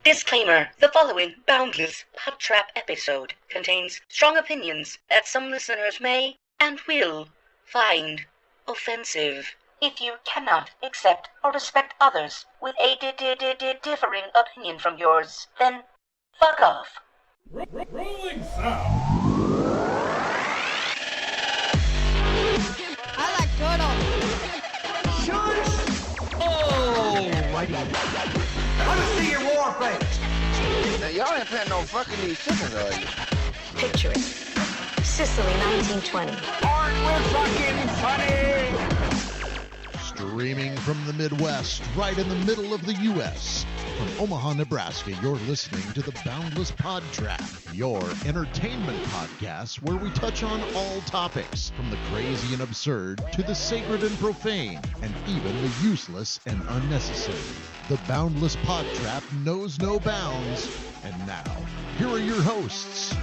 Disclaimer: the following Boundless PodTrap episode contains strong opinions that some listeners may and will find offensive. If you cannot accept or respect others with a differing opinion from yours, then fuck off. Rolling sound. I like turtle. Shush! Oh, Let me see your war face. Now, y'all ain't planning on fucking these chickens, are you? Picture it. Sicily, 1920. Aren't we fucking funny? Streaming from the Midwest, right in the middle of the U.S. From Omaha, Nebraska, you're listening to the Boundless PodTrap, your entertainment podcast where we touch on all topics, from the crazy and absurd to the sacred and profane, and even the useless and unnecessary. The Boundless PodTrap knows no bounds. And now, here are your hosts.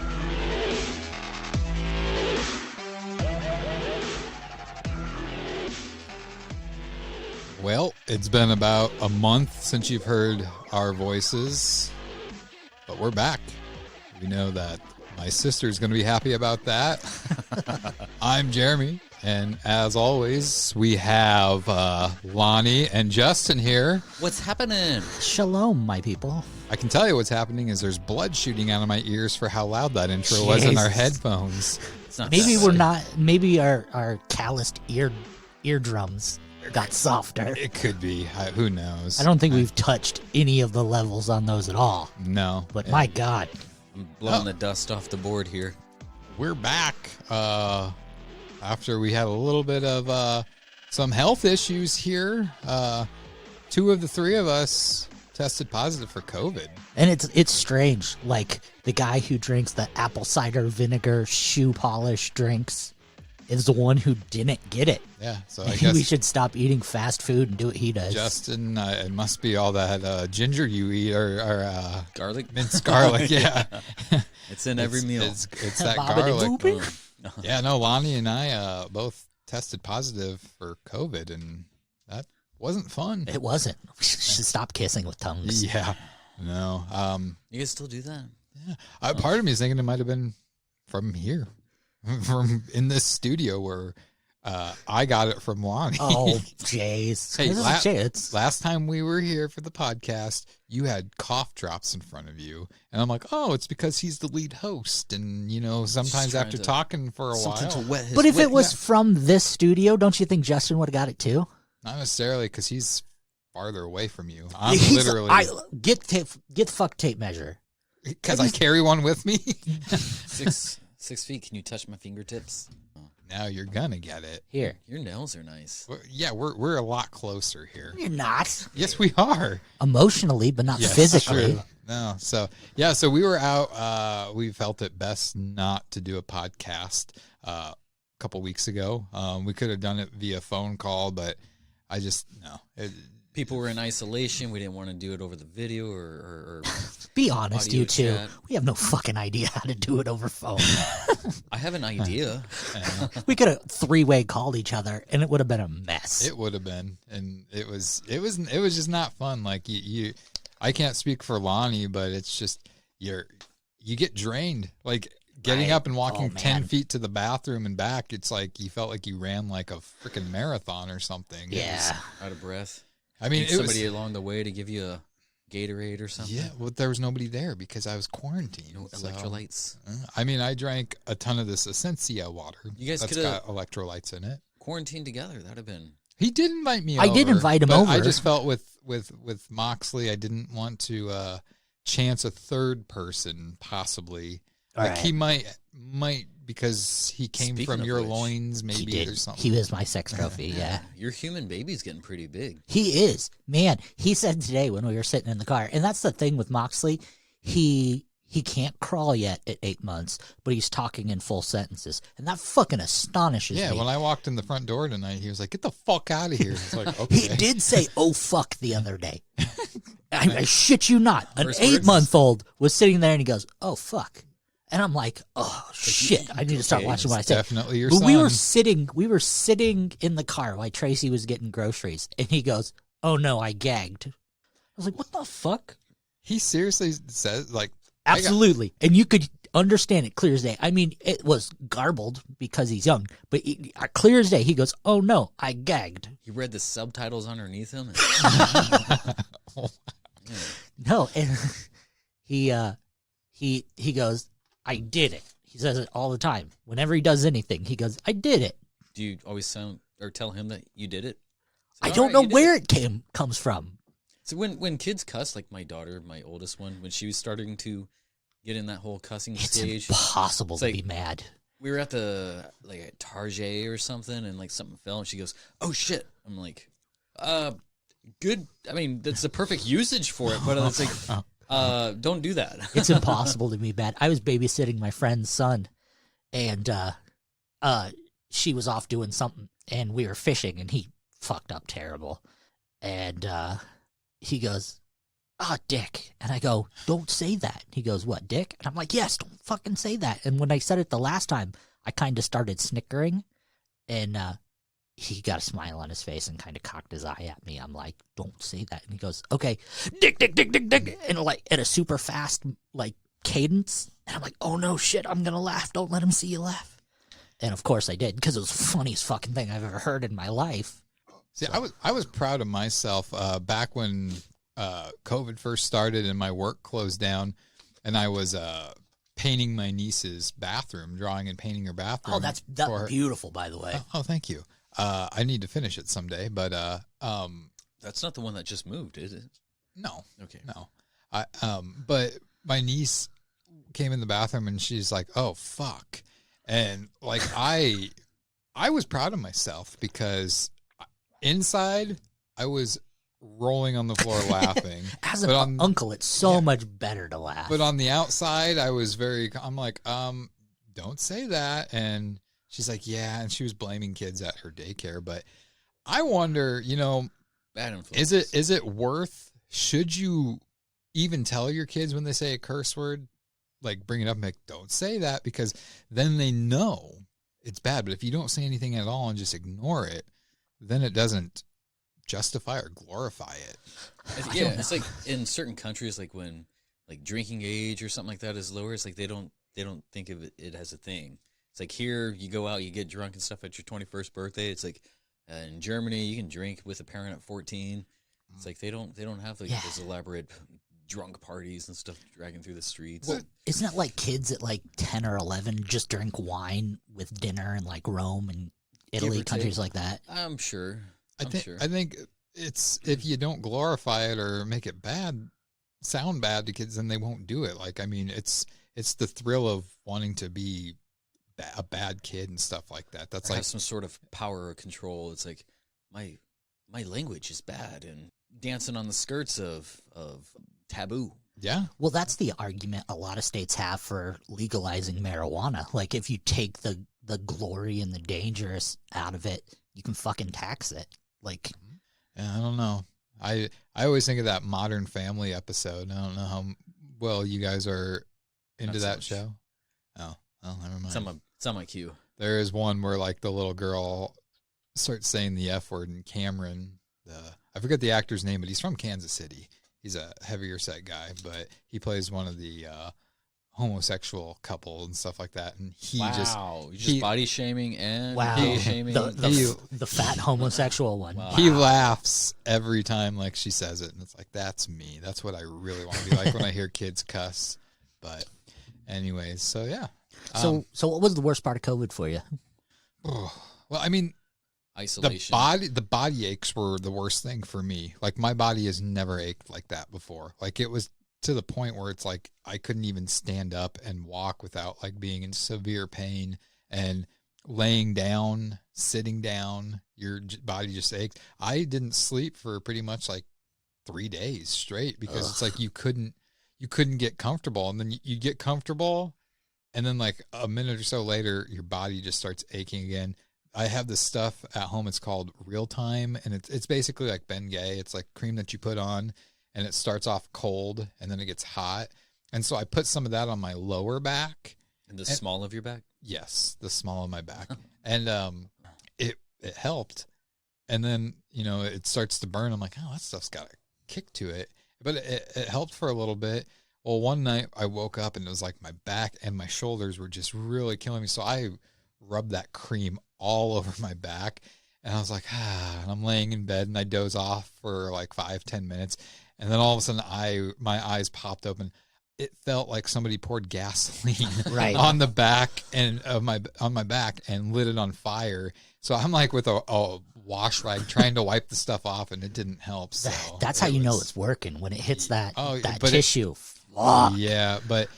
Well, it's been about a month since you've heard our voices, but we're back. We know that my sister's going to be happy about that. I'm Jeremy, and as always, we have Lonnie and Justin here. What's happening? Shalom, my people. I can tell you what's happening is there's blood shooting out of my ears for how loud that intro was in our headphones. It's not Maybe that we're bad. not. Maybe our calloused eardrums got softer. It could be. Who knows? I don't think we've touched any of the levels on those at all. No. But my God, I'm blowing the dust off the board here. We're back after we had a little bit of some health issues here. Two of the three of us tested positive for COVID. and it's strange. Like the guy who drinks the apple cider vinegar shoe polish drinks is the one who didn't get it. Yeah, so I Maybe guess we should stop eating fast food and do what he does. Justin, it must be all that ginger you eat or Garlic? minced garlic. Yeah, It's in every meal. It's that Bobbity garlic. booping. Yeah, no, Lonnie and I both tested positive for COVID, and that wasn't fun. It wasn't. We should stop kissing with tongues. Yeah, no. You guys still do that? Yeah, part of me is thinking it might have been from here, from in this studio where I got it from Lonnie. Oh, jeez. Hey, This is a chance. last time we were here for the podcast, you had cough drops in front of you. And I'm like, oh, it's because he's the lead host. And, you know, sometimes trying after to- talking for a Something while. to wet his But if wit. it was from this studio, don't you think Justin would have got it too? Not necessarily because he's farther away from you. I'm He's- literally, get the fuck tape measure. because I carry one with me. 6 feet, can you touch my fingertips? Now you're going to get it. Here. Your nails are nice. We're a lot closer here. You're not. Yes, we are. Emotionally, but not Yes, physically. true. No, so we were out. We felt it best not to do a podcast a couple weeks ago. We could have done it via phone call, but I just no. People were in isolation. We didn't want to do it over the video or Be honest, Audio you two. chat. We have no fucking idea how to do it over phone. I have an idea. We could have three-way called each other, and it would have been a mess. It would have been, and it was just not fun. Like you I can't speak for Lonnie, but it's just you get drained. Like getting Right. up and walking Oh, 10 man. feet to the bathroom and back. It's like you felt like you ran like a freaking marathon or something. It Yeah. was- Out of breath. I mean, Need it somebody was, along the way to give you a Gatorade or something. yeah, well, there was nobody there because I was quarantined. No so- electrolytes. I mean, I drank a ton of this Essentia water. You guys that's coulda- got electrolytes in it. Quarantined together. That'd have been. He did invite me I over. did invite him but I over. just felt with Moxley, I didn't want to chance a third person possibly. All Like right. he might because he came Speaking from of your which, loins He maybe did. or something. He was my sex trophy, yeah. Your human baby's getting pretty big. He is. Man, he said today when we were sitting in the car, and that's the thing with Moxley, he can't crawl yet at 8 months, but he's talking in full sentences. And that fucking astonishes Yeah, me. when I walked in the front door tonight, he was like, "Get the fuck out of here!" It's like, okay. He did say, "Oh fuck," the other day. I shit you not. An First words? 8-month-old was sitting there and he goes, "Oh fuck," and I'm like, "Oh shit!" I need to start okay, watching what I It's say. definitely your But son. we were sitting in the car while Tracy was getting groceries, and he goes, "Oh no, I gagged." I was like, "What the fuck?" He seriously says, like, Absolutely. And you could understand it clear as day. I mean, it was garbled because he's young, but clear as day, he goes, "Oh no, I gagged." He read the subtitles underneath him. No, and he goes, "I did it." He says it all the time. Whenever he does anything, he goes, "I did it." Do you always tell him that you did it? I don't know where it comes from. So when kids cuss, like my daughter, my oldest one, when she was starting to get in that whole cussing stage, It's impossible to be mad. We were at at Target or something, and like something fell, and she goes, "Oh shit!" I'm like, good. I mean, that's the perfect usage for it, but it's like, don't do that. It's impossible to be bad. I was babysitting my friend's son, and she was off doing something, and we were fishing, and he fucked up terrible, and he goes, Dick. And I go, "Don't say that." He goes, "What, Dick?" And I'm like, "Yes, don't fucking say that." And when I said it the last time, I kind of started snickering, and he got a smile on his face and kind of cocked his eye at me. I'm like, "Don't say that." And he goes, "Okay, Dick, Dick, Dick, Dick, Dick," and like at a super fast like cadence. And I'm like, "Oh no, shit, I'm gonna laugh. Don't let him see you laugh." And of course I did, because it was the funniest fucking thing I've ever heard in my life. See, I was proud of myself back when COVID first started and my work closed down, and I was painting my niece's bathroom, drawing and painting her bathroom. Oh, that's beautiful, by the way. Oh, thank you. I need to finish it someday, but That's not the one that just moved, is it? no, Okay. no. But my niece came in the bathroom and she's like, "Oh fuck," and like I was proud of myself because inside I was rolling on the floor laughing. As an uncle, it's so much better to laugh. But on the outside, I'm like, don't say that. And she's like, yeah. And she was blaming kids at her daycare. But I wonder, Bad influence. is it worth, should you even tell your kids when they say a curse word, like bring it up and like, don't say that, because then they know it's bad. But if you don't say anything at all and just ignore it, then it doesn't justify or glorify it. Yeah, it's like in certain countries, like when like drinking age or something like that is lower, it's like they don't think of it as a thing. It's like here you go out, you get drunk and stuff at your 21st birthday. It's like in Germany you can drink with a parent at 14. It's like they don't have like those elaborate drunk parties and stuff dragging through the streets. Well, isn't it like kids at like 10 or 11 just drink wine with dinner in like Rome and Italy, countries like that? I'm sure. I think it's, if you don't glorify it or make it sound bad to kids, then they won't do it. Like, I mean, it's the thrill of wanting to be a bad kid and stuff like that. That's like some sort of power or control. It's like my language is bad and dancing on the skirts of taboo. Yeah. Well, that's the argument a lot of states have for legalizing marijuana. Like, if you take the glory and the dangerous out of it, you can fucking tax it. Like, yeah, I don't know. I always think of that Modern Family episode. I don't know how well you guys are into that show. Oh, well, never mind. It's on my queue. There is one where like the little girl starts saying the F word, and Cameron, I forget the actor's name, but he's from Kansas City. He's a heavier set guy, but he plays one of the homosexual couple and stuff like that. And You're just body shaming and gay shaming. The fat homosexual one. Wow. He laughs every time like she says it, and it's like, that's me. That's what I really want to be like when I hear kids cuss. But anyways, so yeah. So what was the worst part of COVID for you? Well, I mean, isolation. The body aches were the worst thing for me. Like, my body has never ached like that before. Like, it was to the point where it's like I couldn't even stand up and walk without like being in severe pain, and laying down, sitting down, your body just ached. I didn't sleep for pretty much like 3 days straight because it's like you couldn't get comfortable, and then you get comfortable, and then like a minute or so later your body just starts aching again. I have this stuff at home. It's called Real Time, and it's basically like Bengay. It's like cream that you put on, and it starts off cold and then it gets hot. And so I put some of that on my lower back. And small of your back? Yes, the small of my back. And it helped. And then, it starts to burn. I'm like, oh, that stuff's got a kick to it. but it helped for a little bit. Well, one night I woke up and it was like my back and my shoulders were just really killing me. So I rubbed that cream all over my back, and I was like, and I'm laying in bed and I doze off for like 5-10 minutes. And then all of a sudden my eyes popped open. It felt like somebody poured gasoline Right. on the back and on my back and lit it on fire. So I'm like with a wash rag trying to wipe the stuff off, and it didn't help. So That's how you know it's working, when it hits that but tissue. Fuck. Yeah, but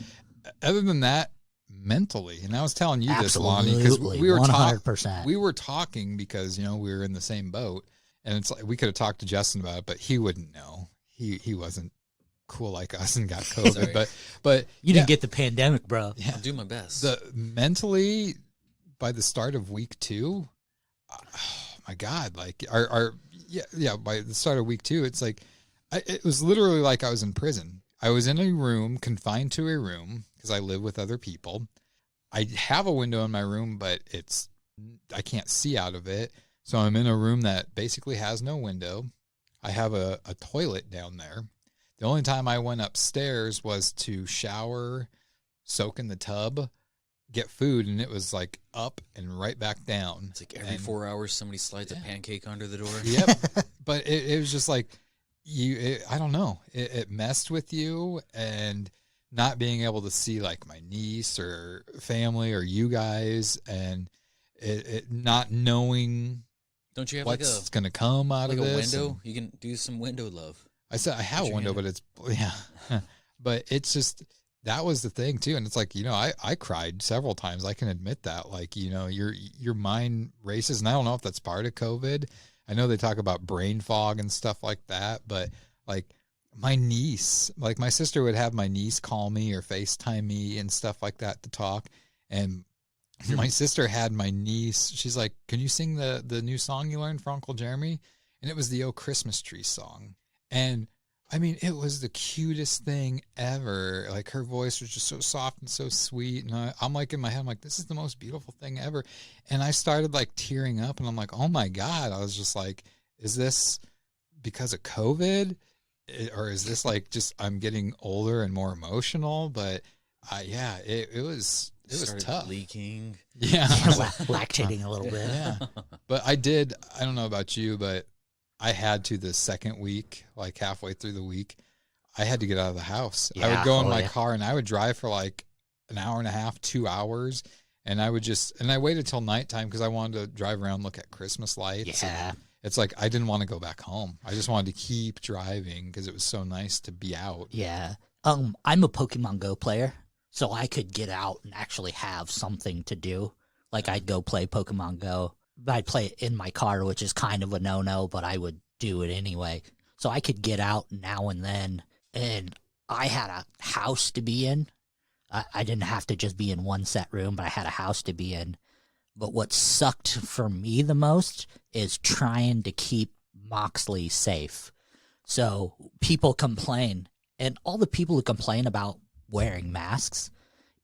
other than that, mentally, and I was telling you this, Lonnie, Absolutely, because we were 100%. We were talking because we were in the same boat, and it's like we could have talked to Justin about it, but he wouldn't know. He wasn't cool like us and got COVID, but you didn't get the pandemic, bro. Yeah, I'll do my best. Mentally, by the start of week 2, oh my God, like by the start of week 2, it's like it was literally like I was in prison. I was in a room, confined to a room, because I live with other people. I have a window in my room, but I can't see out of it. So I'm in a room that basically has no window. I have a toilet down there. The only time I went upstairs was to shower, soak in the tub, get food, and it was like up and right back down. It's like every 4 hours somebody slides a pancake under the door. Yep. But it was just like, I don't know. It messed with you, and not being able to see like my niece or family or you guys, and it not knowing Don't you have what's going to come out of this. Like a window? You can do some window love. I said I have a window, but it's, but it's just, that was the thing too. And it's like, I cried several times. I can admit that, like, your mind races, and I don't know if that's part of COVID. I know they talk about brain fog and stuff like that, but like my niece, like my sister would have my niece call me or FaceTime me and stuff like that to talk. And my sister had my niece, she's like, can you sing the new song you learned for Uncle Jeremy? And it was the Oh Christmas Tree song. And I mean, it was the cutest thing ever. Like, her voice was just so soft and so sweet. And I'm like, in my head, I'm like, this is the most beautiful thing ever. And I started like tearing up, and I'm like, oh my God. I was just like, is this because of COVID? Or is this like just I'm getting older and more emotional? But it was tough. Leaking. Yeah. Lactating a little bit. Yeah. But I don't know about you, but I had to the second week, like halfway through the week, I had to get out of the house. I would go in my car and I would drive for like an hour and a half, 2 hours. And I waited till nighttime because I wanted to drive around, look at Christmas lights. Yeah. It's like, I didn't want to go back home. I just wanted to keep driving because it was so nice to be out. Yeah. I'm a Pokemon Go player, so I could get out and actually have something to do. Like, I'd go play Pokemon Go. I'd play it in my car, which is kind of a no-no, but I would do it anyway. So I could get out now and then, and I had a house to be in. I didn't have to just be in one set room, but I had a house to be in. But what sucked for me the most is trying to keep Moxley safe. So people complain, and all the people who complain about wearing masks,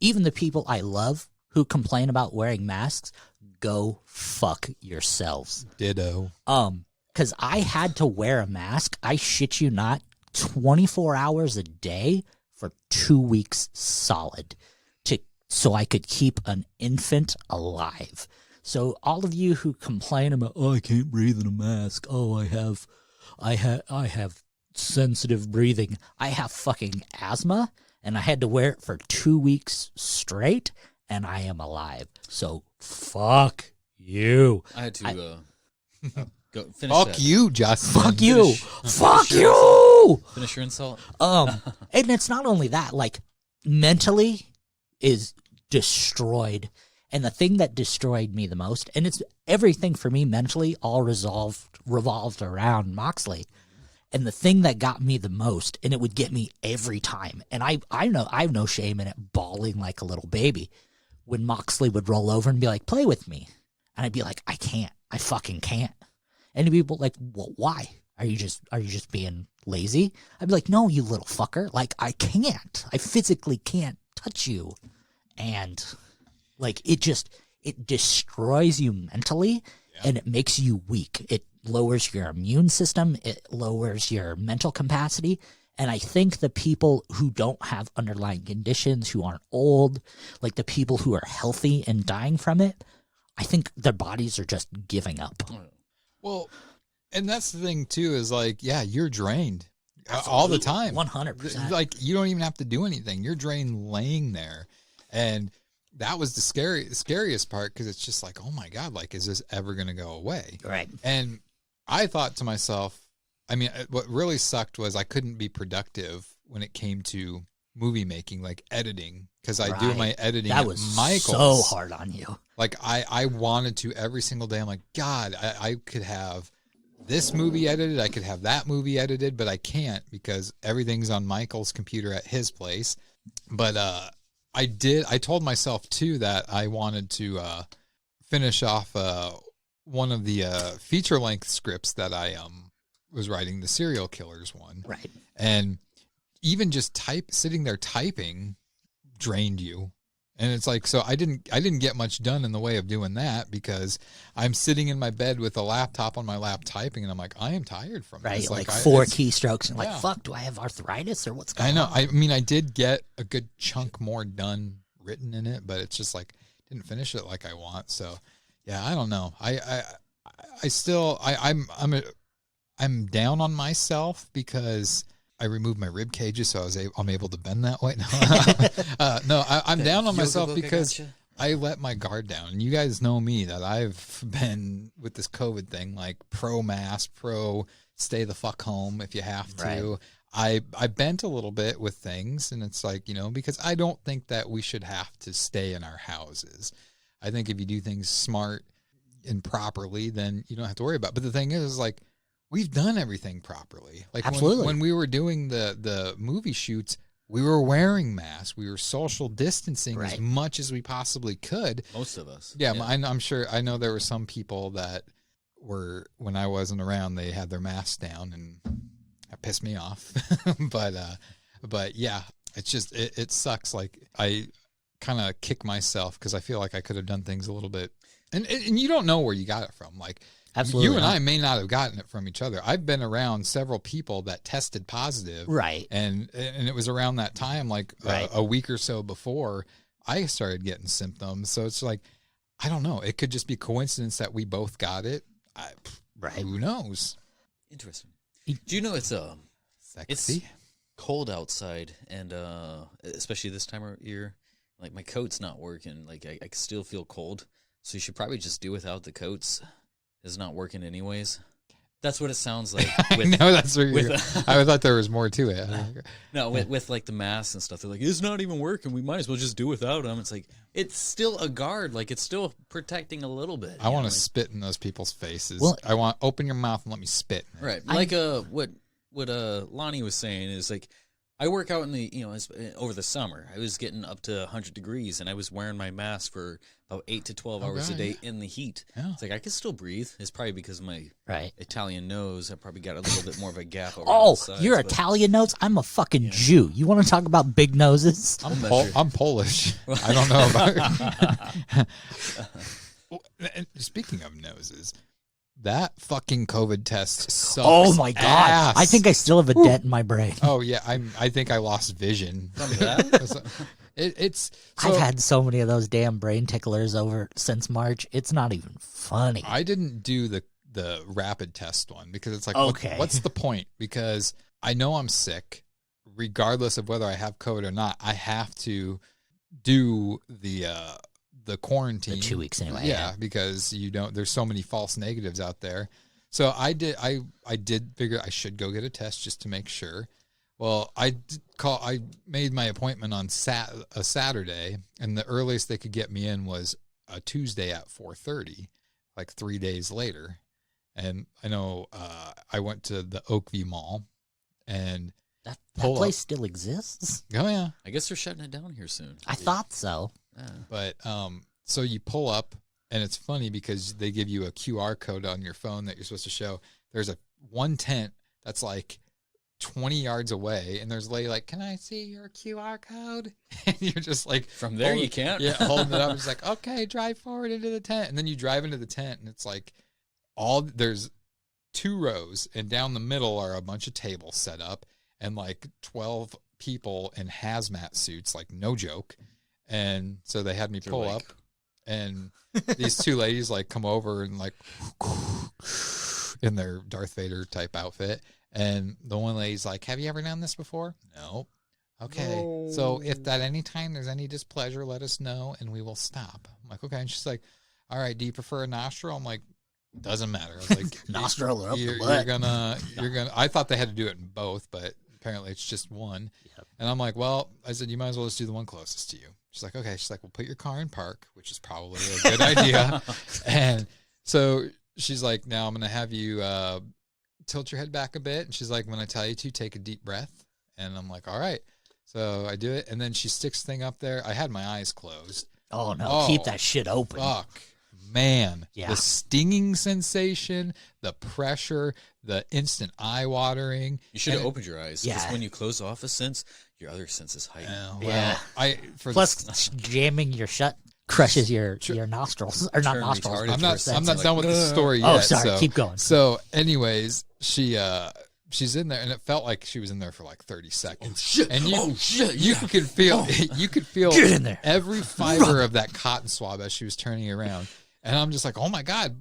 even the people I love who complain about wearing masks, go fuck yourselves. Ditto. Because I had to wear a mask, I shit you not, 24 hours a day for 2 weeks solid, so I could keep an infant alive. So all of you who complain about, oh, I can't breathe in a mask, oh, I have sensitive breathing, I have fucking asthma, and I had to wear it for 2 weeks straight, and I am alive. So fuck you. I had to go finish. Fuck that. you, Justin. Fuck you. Fuck you. Finish your insult. And it's not only that, like, mentally is destroyed. And the thing that destroyed me the most, and it's everything for me mentally all revolved around Moxley. And the thing that got me the most, and it would get me every time, and I know I have no shame in it, bawling like a little baby, when Moxley would roll over and be like, play with me. And I'd be like, I can't. I fucking can't. And people like, well, why? Are you just being lazy? I'd be like, no, you little fucker. Like, I can't. I physically can't touch you. And like, it destroys you mentally, and it makes you weak. It lowers your immune system. It lowers your mental capacity. And I think the people who don't have underlying conditions, who aren't old, like the people who are healthy and dying from it, I think their bodies are just giving up. Well, and that's the thing too, is like, yeah, you're drained all the time. 100%. Like, you don't even have to do anything. You're drained laying there. And that was the scariest part, because it's just like, oh my God, like, is this ever going to go away? Right. And I thought to myself, I mean, what really sucked was I couldn't be productive when it came to movie making, like editing, because I do my editing that at was Michael's. So hard on you. Like, I wanted to every single day. I'm like, God, I could have this movie edited, I could have that movie edited, but I can't because everything's on Michael's computer at his place. But I told myself too that I wanted to finish off one of the feature length scripts that I was writing, the serial killers one. Right. And even just sitting there typing drained you. And it's like, so I didn't get much done in the way of doing that, because I'm sitting in my bed with a laptop on my lap typing, and I'm like, I am tired from this. Right, like 4 keystrokes, and like, yeah. fuck, do I have arthritis or what's going on? I know. I mean, I did get a good chunk more done written in it, but it's just like, didn't finish it like I want. So yeah, I don't know. I'm down on myself because I removed my rib cages, so I'm able to bend that way. No, I'm down on myself because I let my guard down. And you guys know me, that I've been with this COVID thing, like pro mask, pro stay the fuck home if you have to. Right. I bent a little bit with things, and it's like, because I don't think that we should have to stay in our houses. I think if you do things smart and properly, then you don't have to worry about it. But the thing is, like, we've done everything properly. Like, absolutely. When we were doing the movie shoots, we were wearing masks. We were social distancing as much as we possibly could. Most of us. Yeah. I'm sure. I know there were some people that were, when I wasn't around, they had their masks down, and that pissed me off. But yeah, it's just, it sucks. Like, I kind of kick myself because I feel like I could have done things a little bit, and you don't know where you got it from. Like, absolutely, you and I may not have gotten it from each other. I've been around several people that tested positive, right? And it was around that time, like a week or so before I started getting symptoms. So it's like, I don't know. It could just be coincidence that we both got it. Who knows? Interesting. Do you know it's sexy? It's cold outside, and especially this time of year, like, my coat's not working. Like, I still feel cold, so you should probably just do without the coats. It's not working anyways. That's what it sounds like. I know that's where you're. I thought there was more to it. No, with like the masks and stuff, they're like, it's not even working. We might as well just do without them. It's like, it's still a guard. Like, it's still protecting a little bit. I want to spit in those people's faces. Well, I want open your mouth and let me spit. Right. Like what Lonnie was saying is, like, I work out in the, over the summer. I was getting up to 100 degrees, and I was wearing my mask for about 8 to 12 hours a day in the heat. Yeah. It's like, I can still breathe. It's probably because of my Italian nose. I probably got a little bit more of a gap over the sides, your Italian nose? I'm a fucking Jew. You want to talk about big noses? I'm Polish. I don't know about Speaking of noses, that fucking COVID test sucks. Oh my God. Ass. I think I still have a dent in my brain. Oh yeah, I think I lost vision from that. I've had so many of those damn brain ticklers over since March. It's not even funny. I didn't do the rapid test one because it's like, what's the point? Because I know I'm sick, regardless of whether I have COVID or not. I have to do the quarantine, the 2 weeks anyway. Yeah, because there's so many false negatives out there. So I did figure I should go get a test just to make sure. Well, I made my appointment on a Saturday, and the earliest they could get me in was a Tuesday at 4:30, like 3 days later. And I know I went to the Oakview Mall, and that place still exists. Oh yeah, I guess they're shutting it down here soon. I thought so. But so you pull up, and it's funny because they give you a QR code on your phone that you're supposed to show. There's one tent that's like 20 yards away, and there's a lady like, can I see your QR code? And you're just like, from there you can't. Yeah, holding it up. It's like, okay, drive forward into the tent. And then you drive into the tent, and it's like there's 2 rows, and down the middle are a bunch of tables set up. and like 12 people in hazmat suits, like no joke. And so they had me pull up, and these two ladies like come over and like in their Darth Vader type outfit. And the one lady's like, have you ever done this before? No. Okay. No. So if at any time there's any displeasure, let us know and we will stop. I'm like, okay. And she's like, all right, do you prefer a nostril? I'm like, doesn't matter. I was like, nostril or up the butt. You're gonna, I thought they had to do it in both, but apparently it's just one. Yep. And I'm like, well, I said, you might as well just do the one closest to you. She's like, okay. She's like, we'll put your car in park, which is probably a good idea. And so she's like, now I'm going to have you tilt your head back a bit. And she's like, when I tell you to, take a deep breath. And I'm like, all right. So I do it. And then she sticks the thing up there. I had my eyes closed. Oh, no. Keep that shit open. Fuck. Man. Yeah. The stinging sensation, the pressure, the instant eye watering. You should have opened your eyes. Because when you close off a sense, your other senses heighten. Plus, jamming your shut crushes your nostrils. Or not nostrils. I'm not done with the story yet. Oh, sorry. Keep going. So, anyways, she's in there, and it felt like she was in there for like 30 seconds. Oh shit! And you could feel you could feel get in there. Every fiber of that cotton swab as she was turning around, and I'm just like, oh my god,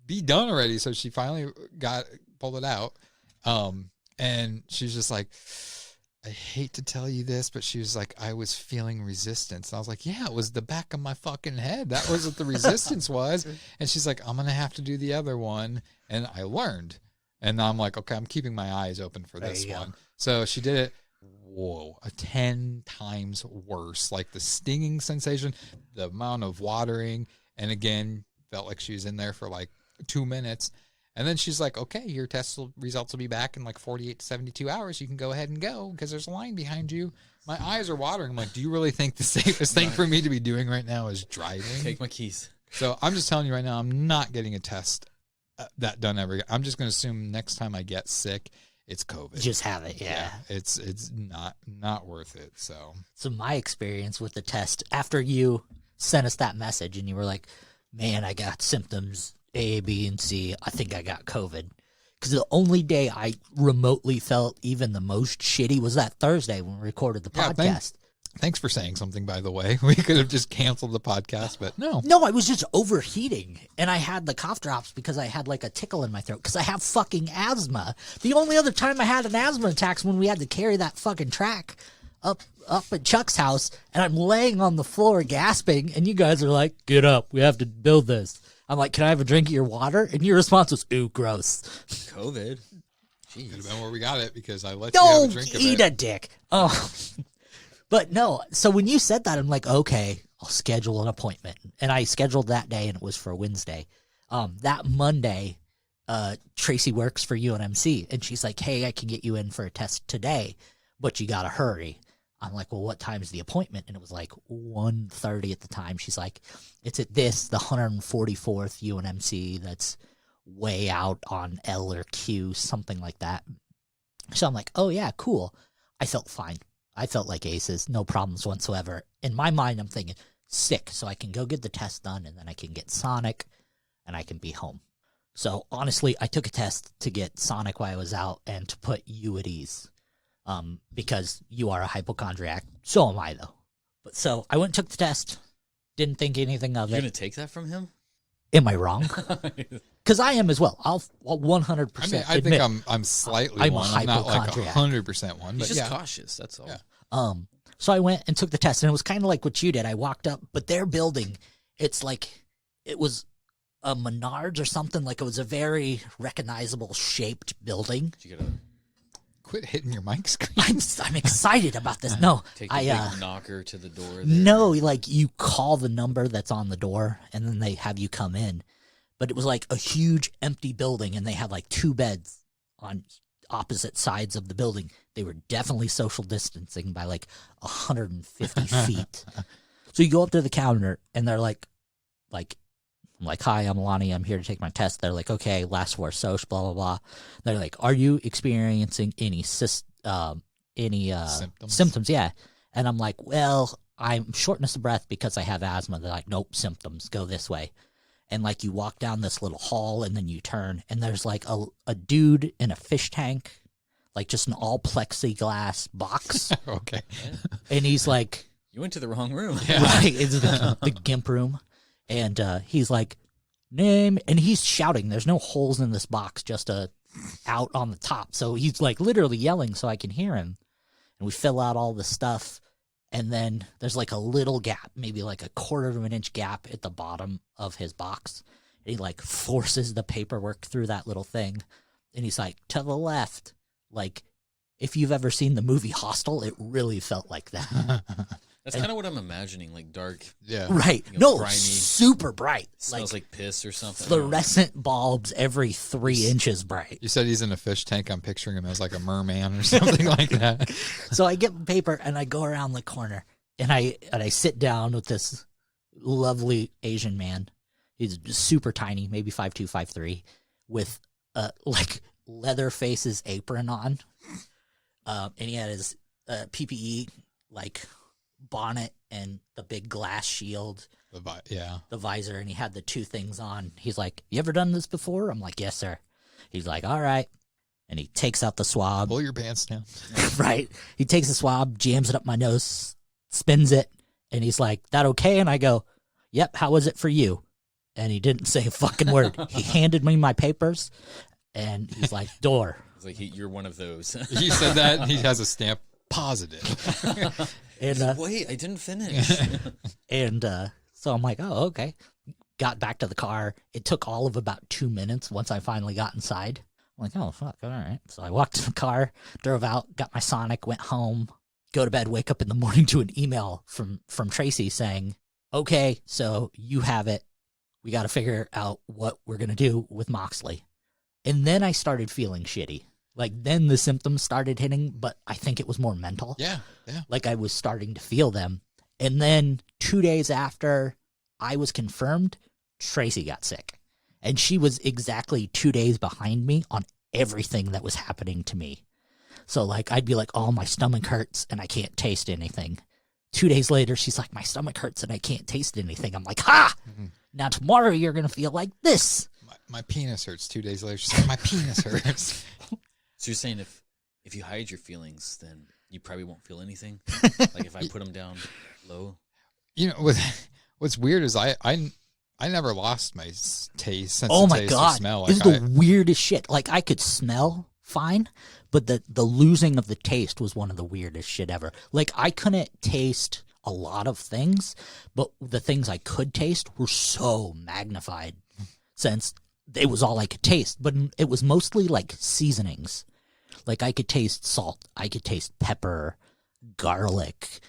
be done already. So she finally pulled it out, and she's just like, I hate to tell you this, but she was like, I was feeling resistance. And I was like, yeah, it was the back of my fucking head. That was what the resistance was. And she's like, I'm going to have to do the other one. And I learned. And I'm like, okay, I'm keeping my eyes open for this one. So she did it. Whoa, 10 times worse. Like the stinging sensation, the amount of watering. And again, felt like she was in there for like 2 minutes. And then she's like, okay, your results will be back in like 48 to 72 hours. You can go ahead and go because there's a line behind you. My eyes are watering. I'm like, do you really think the safest thing for me to be doing right now is driving? Take my keys. So I'm just telling you right now, I'm not getting a test that done ever. I'm just going to assume next time I get sick, it's COVID. Just have it, yeah. It's not worth it. So my experience with the test, after you sent us that message and you were like, man, I got symptoms A, B, and C. I think I got COVID. Because the only day I remotely felt even the most shitty was that Thursday when we recorded the podcast. Thanks for saying something, by the way. We could have just canceled the podcast, but no. No, I was just overheating. And I had the cough drops because I had like a tickle in my throat because I have fucking asthma. The only other time I had an asthma attack is when we had to carry that fucking track up at Chuck's house. And I'm laying on the floor gasping. And you guys are like, get up. We have to build this. I'm like, can I have a drink of your water? And your response was, ooh, gross. COVID. Jeez. Could have been where we got it because I let you have a drink of it. Don't eat a dick. Oh. But no, so when you said that, I'm like, okay, I'll schedule an appointment. And I scheduled that day, and it was for Wednesday. That Monday, Tracy works for UNMC, and she's like, hey, I can get you in for a test today, but you got to hurry. I'm like, well, what time is the appointment? And it was like 1:30 at the time. She's like, it's at the 144th UNMC that's way out on L or Q, something like that. So I'm like, oh, yeah, cool. I felt fine. I felt like aces, no problems whatsoever. In my mind, I'm thinking, sick, so I can go get the test done, and then I can get Sonic, and I can be home. So honestly, I took a test to get Sonic while I was out and to put you at ease. Because you are a hypochondriac. So am I, though. But so I went and took the test. Didn't think anything of it. You're going to take that from him? Am I wrong? Because I am as well. I'll 100% I mean, I think I'm slightly one. I'm not like 100% one. But He's just cautious, that's all. Yeah. So I went and took the test, and it was kind of like what you did. I walked up, but their building, it's like, it was a Menards or something. Like, it was a very recognizable shaped building. Did you get a... Quit hitting your mic screen. I'm excited about this. No, take a big knocker to the door. There. No, like you call the number that's on the door, and then they have you come in. But it was like a huge empty building, and they had like 2 beds on opposite sides of the building. They were definitely social distancing by like 150 feet. So you go up to the counter, and they're like, I'm like, hi, I'm Lonnie. I'm here to take my test. They're like, okay, last 4 social, blah, blah, blah. They're like, are you experiencing any symptoms? Yeah. And I'm like, well, I'm shortness of breath because I have asthma. They're like, nope, symptoms. Go this way. And like you walk down this little hall, and then you turn, and there's like a dude in a fish tank, like just an all plexiglass box. Okay. And he's like, You went to the wrong room. right, it's the GIMP room. And he's like, name, and he's shouting. There's no holes in this box, just out on the top. So he's like literally yelling so I can hear him. And we fill out all the stuff. And then there's like a little gap, maybe like a 1/4 of an inch gap at the bottom of his box. And he like forces the paperwork through that little thing. And he's like, to the left. Like, if you've ever seen the movie Hostel, it really felt like that. That's kind of what I'm imagining, like dark. Yeah. Right. You know, No, grimy. super bright. Smells like piss or something. Fluorescent bulbs every 3 inches bright. You said he's in a fish tank. I'm picturing him as like a merman or something like that. So I get paper and I go around the corner and I sit down with this lovely Asian man. He's super tiny, maybe 5'2", 5'3", with like Leatherface's apron on. And he had his PPE like bonnet and the big glass shield. The visor, and he had the 2 things on. He's like, you ever done this before? I'm like, yes, sir. He's like, all right. And he takes out the swab. Pull your pants down. Right. He takes the swab, jams it up my nose, spins it, and he's like, that okay? And I go, yep, how was it for you? And he didn't say a fucking word. He handed me my papers, and he's like, door. It's like, you're one of those. He said that, and he has a stamp positive. And wait, I didn't finish. And so I'm like, oh, okay. Got back to the car. It took all of about 2 minutes once I finally got inside. I'm like, oh, fuck, all right. So I walked to the car, drove out, got my Sonic, went home, go to bed, wake up in the morning to an email from Tracy saying, okay, so you have it. We got to figure out what we're going to do with Moxley. And then I started feeling shitty. Like, then the symptoms started hitting, but I think it was more mental. Yeah. Like, I was starting to feel them. And then 2 days after I was confirmed, Tracy got sick. And she was exactly 2 days behind me on everything that was happening to me. So, like, I'd be like, oh, my stomach hurts and I can't taste anything. 2 days later, she's like, my stomach hurts and I can't taste anything. I'm like, ha! Mm-hmm. Now tomorrow you're going to feel like this. My penis hurts. 2 days later, she's like, my penis hurts. So you're saying if you hide your feelings, then you probably won't feel anything? Like if I put them down low? You know, what's weird is I never lost my taste, sense oh of my taste God. or smell. This is the weirdest shit. Like, I could smell fine, but the losing of the taste was one of the weirdest shit ever. Like, I couldn't taste a lot of things, but the things I could taste were so magnified since it was all I could taste. But it was mostly like seasonings. Like, I could taste salt, I could taste pepper, garlic,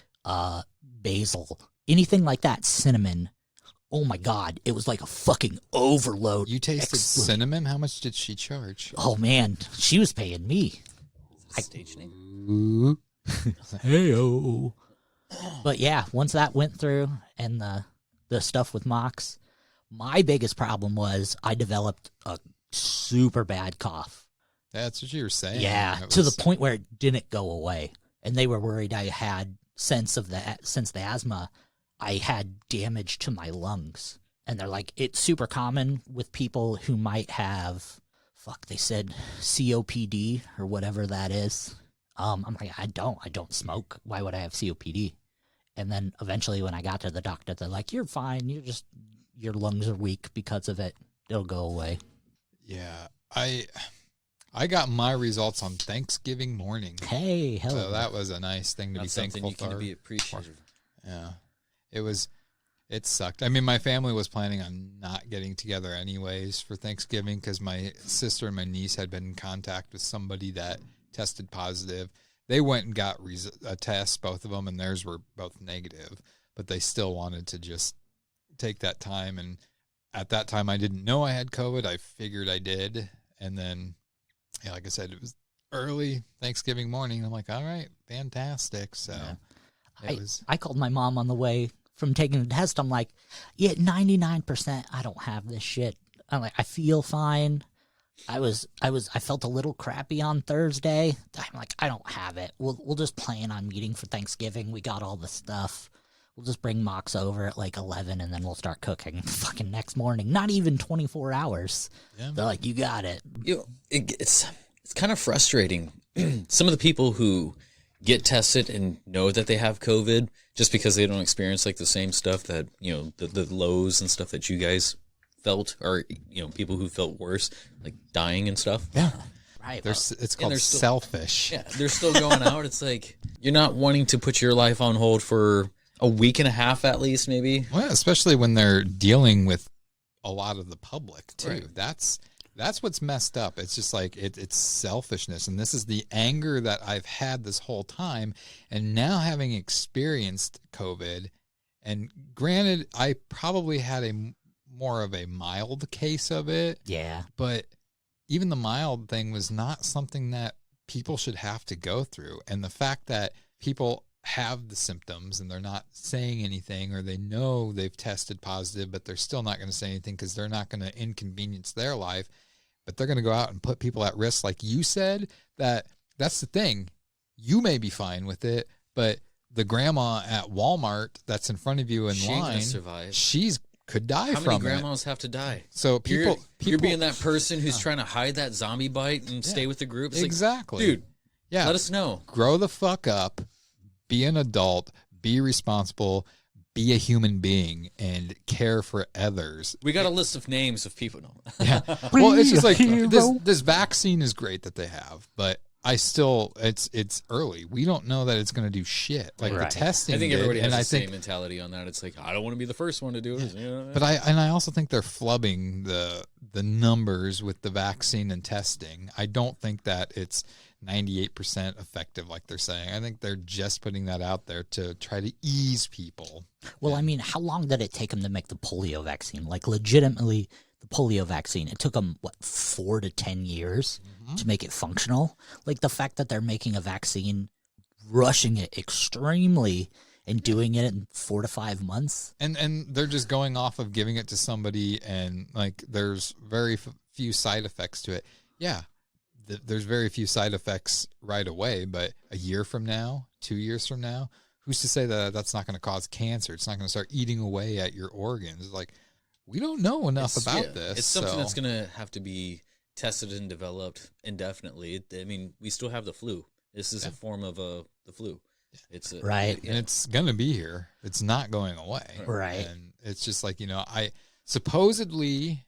basil, anything like that, cinnamon. Oh my God, it was like a fucking overload. You tasted cinnamon? How much did she charge? Oh man, she was paying me. Stage name? Hey-o. But yeah, once that went through and the stuff with Mox, my biggest problem was I developed a super bad cough. That's what you were saying. Yeah, to the point where it didn't go away. And they were worried I had, since the asthma, I had damage to my lungs. And they're like, it's super common with people who might have, they said COPD or whatever that is. I'm like, I don't smoke. Why would I have COPD? And then eventually when I got to the doctor, they're like, you're fine. Your lungs are weak because of it. It'll go away. Yeah. I got my results on Thanksgiving morning. Hey, hello. So that was a nice thing to be thankful for. To be appreciative. Yeah. It sucked. I mean, my family was planning on not getting together anyways for Thanksgiving because my sister and my niece had been in contact with somebody that tested positive. They went and got a test, both of them, and theirs were both negative. But they still wanted to just take that time. And at that time, I didn't know I had COVID. I figured I did. And then, yeah, like I said, it was early Thanksgiving morning. I'm like, all right, fantastic. So I called my mom on the way from taking the test. I'm like, yeah, 99%, I don't have this shit. I'm like, I feel fine. I felt a little crappy on Thursday. I'm like, I don't have it. We'll just plan on meeting for Thanksgiving. We got all the stuff. We'll just bring Mox over at like 11 and then we'll start cooking fucking next morning. Not even 24 hours. Yeah. They're like, you got it. It's It's kind of frustrating. Some of the people who get tested and know that they have COVID just because they don't experience like the same stuff that, you know, the lows and stuff that you guys felt, or, you know, people who felt worse, like dying and stuff. Yeah. Right. It's called selfish. Yeah, they're still going out. It's like you're not wanting to put your life on hold for a week and a half at least, maybe. Well, especially when they're dealing with a lot of the public too. Right. That's what's messed up. It's just like it's selfishness, and this is the anger that I've had this whole time. And now having experienced COVID, and granted, I probably had more of a mild case of it. Yeah. But even the mild thing was not something that people should have to go through. And the fact that people have the symptoms and they're not saying anything, or they know they've tested positive, but they're still not going to say anything because they're not going to inconvenience their life, but they're going to go out and put people at risk. Like you said, that's the thing. You may be fine with it, but the grandma at Walmart that's in front of you in She line, ain't gonna survive. she's could die How from many grandmas have to die? So people You're being that person who's trying to hide that zombie bite and stay with the group. It's exactly, like, dude. Yeah, let us know. Grow the fuck up. Be an adult. Be responsible. Be a human being and care for others. We got a list of names of people. No. Yeah. Well, it's just like this vaccine is great that they have, but it's early. We don't know that it's going to do shit. Like the testing. I think everybody has the same mentality on that. It's like, I don't want to be the first one to do it. You know? But I also think they're flubbing the numbers with the vaccine and testing. I don't think that it's 98% effective like they're saying. I think they're just putting that out there to try to ease people. Well, I mean, how long did it take them to make the polio vaccine? Like, legitimately, the polio vaccine, it took them, 4 to 10 years to make it functional? Like, the fact that they're making a vaccine, rushing it extremely, and doing it in 4 to 5 months. And they're just going off of giving it to somebody, and, like, there's very few side effects to it. Yeah, there's very few side effects right away, but a year from now, 2 years from now, who's to say that that's not going to cause cancer? It's not going to start eating away at your organs. Like, we don't know enough about this. It's something that's going to have to be tested and developed indefinitely. I mean, we still have the flu. This is a form of the flu. It's right, and it's going to be here. It's not going away. Right, and it's just like, I supposedly,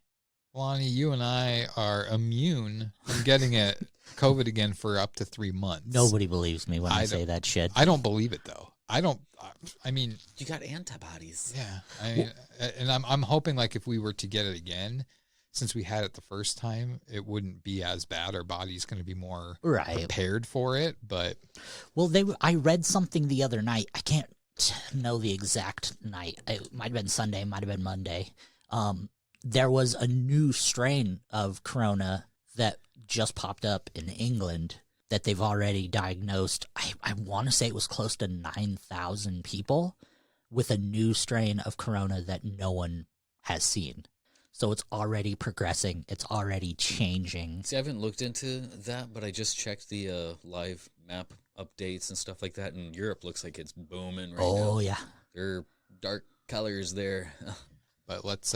Lonnie, you and I are immune from getting COVID again for up to 3 months. Nobody believes me when I say that shit. I don't believe it though. I mean, you got antibodies. Yeah. I mean, and I'm hoping, like, if we were to get it again, since we had it the first time, it wouldn't be as bad. Our body's going to be more prepared for it. But I read something the other night. I can't know the exact night. It might have been Sunday, might have been Monday. There was a new strain of corona that just popped up in England that they've already diagnosed. I want to say it was close to 9,000 people with a new strain of corona that no one has seen. So it's already progressing. It's already changing. See, I haven't looked into that, but I just checked the live map updates and stuff like that, and Europe looks like it's booming right now. Oh, yeah. There are dark colors there. But let's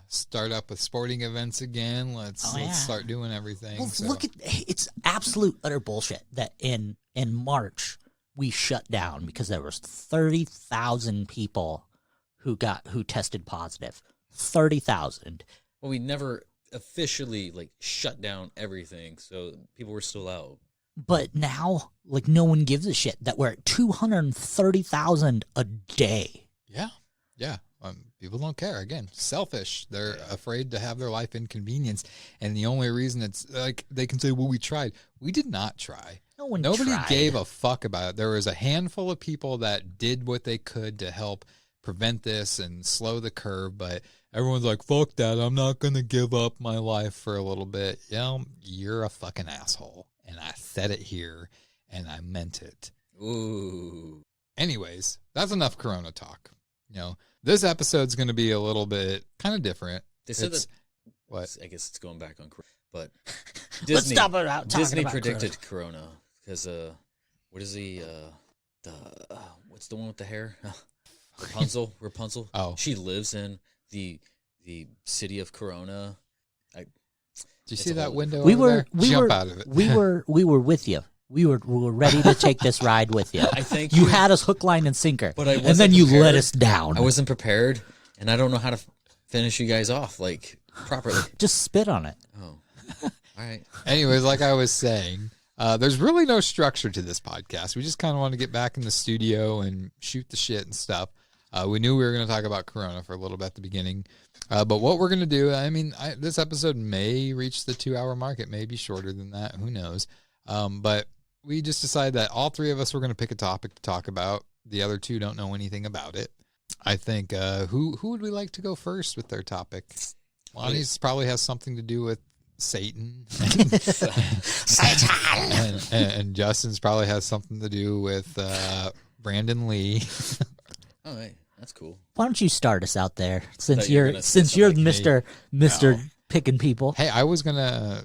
start up with sporting events again. Let's start doing everything. Well, look at it's absolute utter bullshit that in March we shut down because there was 30,000 people who tested positive. 30,000. Well, we never officially shut down everything, so people were still out. But now, no one gives a shit that we're at 230,000 a day. Yeah, yeah. People don't care. Again, selfish. They're afraid to have their life inconvenienced. And the only reason it's they can say, well, we tried. We did not try. Nobody gave a fuck about it. There was a handful of people that did what they could to help prevent this and slow the curve. But everyone's like, fuck that. I'm not going to give up my life for a little bit. You're a fucking asshole. And I said it here and I meant it. Ooh. Anyways, that's enough Corona talk. This episode's going to be a little bit kind of different. They said that. What? I guess it's going back on, but Let's stop it out. Disney predicted Corona because what is what's the one with the hair? Rapunzel. Oh, she lives in the city of Corona. Did you It's see a that whole- window We over were there? we Jump were out of it. we were with you. We were ready to take this ride with you. I think You had us hook, line, and sinker, But I and wasn't then you prepared. let us down. I wasn't prepared, and I don't know how to finish you guys off like properly. Just spit on it. Oh, all right. Anyways, like I was saying, there's really no structure to this podcast. We just kind of want to get back in the studio and shoot the shit and stuff. We knew we were going to talk about Corona for a little bit at the beginning. But what we're going to do, this episode may reach the 2-hour mark. It may be shorter than that. Who knows? But we just decided that all three of us were going to pick a topic to talk about. The other two don't know anything about it. I think, who would we like to go first with their topic? Lonnie's probably has something to do with Satan. and Justin's probably has something to do with Brandon Lee. All right, that's cool. Why don't you start us out there, since Thought you were you're gonna say Mister No. picking people. Hey, I was gonna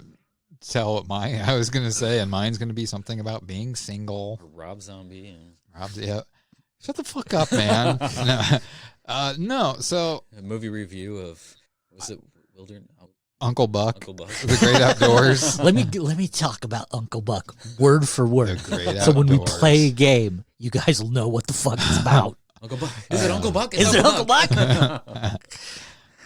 tell what I was gonna say, and mine's gonna be something about being single. Or Rob Zombie. And Yeah, shut the fuck up, man. No. So a movie review of was it Wilderness? Uncle Buck, Uncle Buck. The Great Outdoors. Let me talk about Uncle Buck word for word. The Great So when we Outdoors. play a game, you guys will know what the fuck it's about. Uncle Buck. Is it Uncle Buck? Is it Uncle Buck?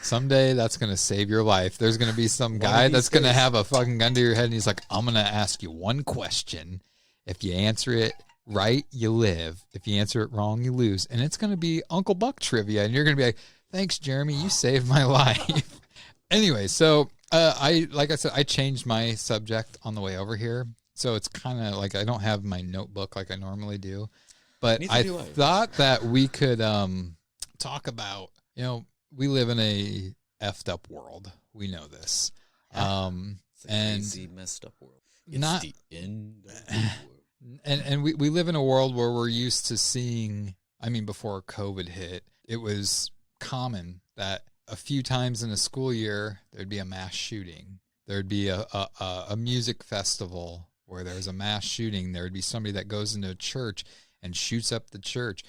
Someday that's going to save your life. There's going to be some One guy of these that's going to days. have a fucking gun to your head and he's like, I'm going to ask you one question. If you answer it right, you live. If you answer it wrong, you lose. And it's going to be Uncle Buck trivia. And you're going to be like, thanks, Jeremy. You saved my life. Anyway, so like I said, I changed my subject on the way over here. So it's kind of like I don't have my notebook like I normally do. But Neither I do I. thought that we could talk about, we live in a effed up world. We know this. It's a And crazy, messed up world. It's not- the end of the world. and we live in a world where we're used to seeing, before COVID hit, it was common that a few times in a school year, there'd be a mass shooting. There'd be a music festival where there's a mass shooting. There would be somebody that goes into a church and shoots up the church.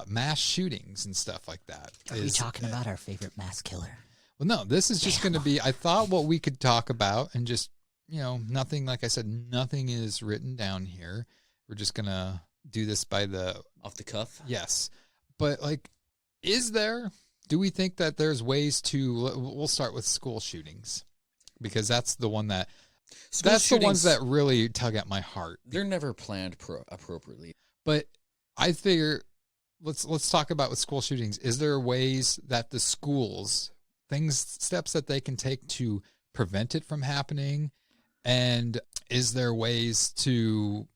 Mass shootings and stuff like that. Are we talking about our favorite mass killer? Well, no, this is just going to be, I thought what we could talk about and just, nothing, like I said, nothing is written down here. We're just going to do this by Off the cuff? yes. But do we think that there's ways to, we'll start with school shootings because that's the one that, School that's the ones shootings, that really tug at my heart. they're never planned appropriately. But I figure, let's talk about with school shootings. Is there ways that the schools, steps that they can take to prevent it from happening? And is there ways to,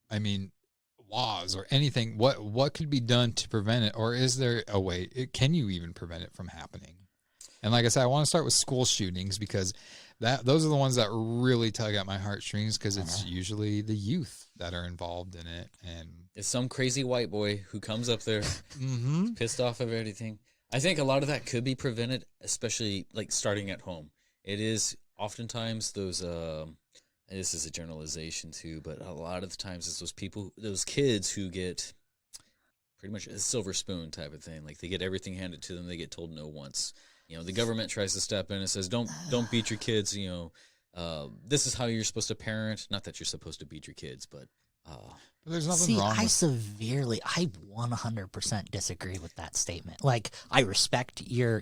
laws or anything? What could be done to prevent it? Or is there a way? Can you even prevent it from happening? And like I said, I want to start with school shootings because those are the ones that really tug at my heartstrings because it's usually the youth that are involved in it. And It's some crazy white boy who comes up there pissed off of everything. I think a lot of that could be prevented, especially like starting at home. It is oftentimes those, this is a generalization too, but a lot of the times it's those kids who get pretty much a silver spoon type of thing. Like they get everything handed to them. They get told no once. The government tries to step in and says, don't beat your kids. This is how you're supposed to parent. Not that you're supposed to beat your kids, but there's nothing wrong I with 100% disagree with that statement. Like, I respect your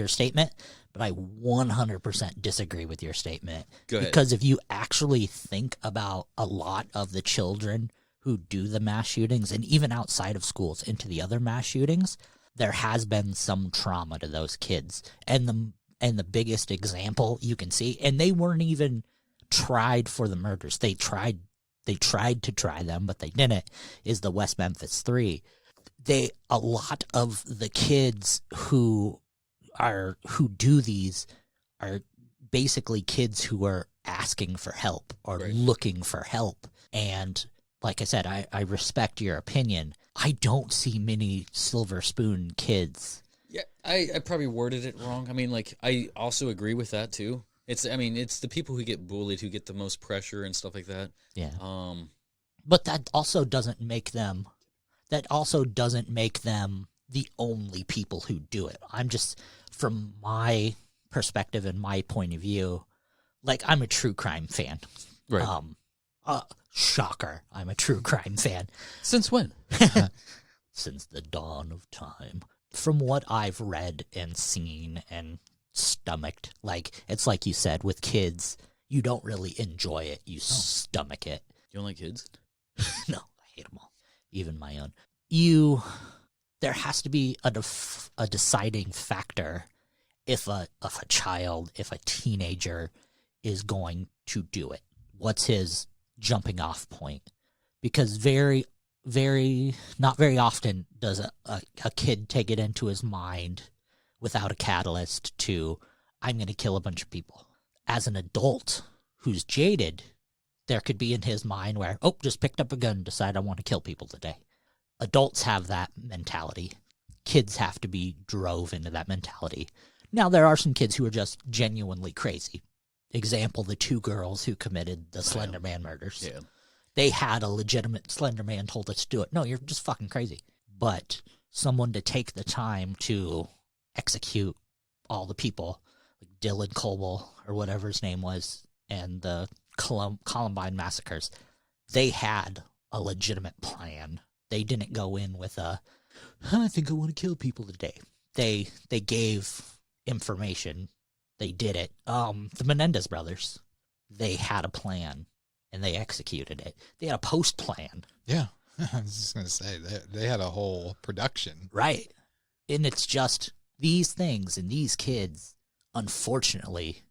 statement, but I 100% disagree with your statement. Go ahead. Because if you actually think about a lot of the children who do the mass shootings, and even outside of schools into the other mass shootings, there has been some trauma to those kids. And the biggest example you can see, and they weren't even tried for the murders. They tried to try them, but they didn't, is the West Memphis 3. A lot of the kids who do these are basically kids who are asking for help or looking for help. And like I said, I respect your opinion. I don't see many silver spoon kids. yeah, I probably worded it wrong. I also agree with that too. It's the people who get bullied who get the most pressure and stuff like that. Yeah. But that also doesn't make them the only people who do it. I'm just, from my perspective and my point of view, like, I'm a true crime fan. Right. Shocker, I'm a true crime fan. Since when? Since the dawn of time. From what I've read and seen and stomached, like, it's like you said, with kids, you don't really enjoy it. You stomach it. You don't like kids? No, I hate them all. Even my own. There has to be a deciding factor if a child, if a teenager is going to do it. What's his jumping off point? Because not very often does a kid take it into his mind without a catalyst to, I'm going to kill a bunch of people. As an adult who's jaded, there could be in his mind where, just picked up a gun and decided I want to kill people today. Adults have that mentality. Kids have to be drove into that mentality. Now, there are some kids who are just genuinely crazy. Example, the 2 girls who committed the Slender Man murders. Yeah. They had a legitimate Slender Man told us to do it. No, you're just fucking crazy. But someone to take the time to execute all the people, like Dylan Coble or whatever his name was, and the Columbine massacres, they had a legitimate plan. They didn't go in with I think I want to kill people today. They gave information. They did it. The Menendez brothers, they had a plan, and they executed it. They had a post-plan. Yeah. I was just going to say, they had a whole production. Right. And it's just these things, and these kids, unfortunately,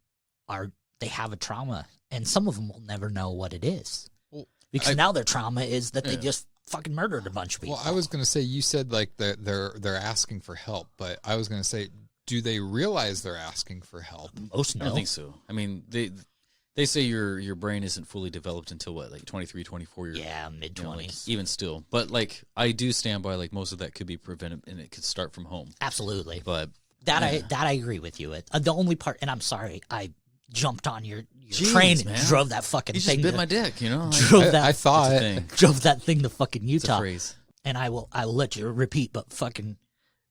they have a trauma, and some of them will never know what it is. Well, because now their trauma is that they just fucking murdered a bunch of people. Well, I was going to say, you said like they're asking for help, but I was going to say, do they realize they're asking for help? Most I don't think so. I mean, they say your brain isn't fully developed until what, like 23, 24 years? Yeah, mid-20s. Like, even still. But like, I do stand by, like, most of that could be prevented, and it could start from home. Absolutely. But that I agree with you. The only part, and I'm sorry, I jumped on your train and drove that fucking you thing. You just bit my dick, you know? I thought it. Drove that thing to fucking Utah. It's a phrase. And I will let you repeat, but fucking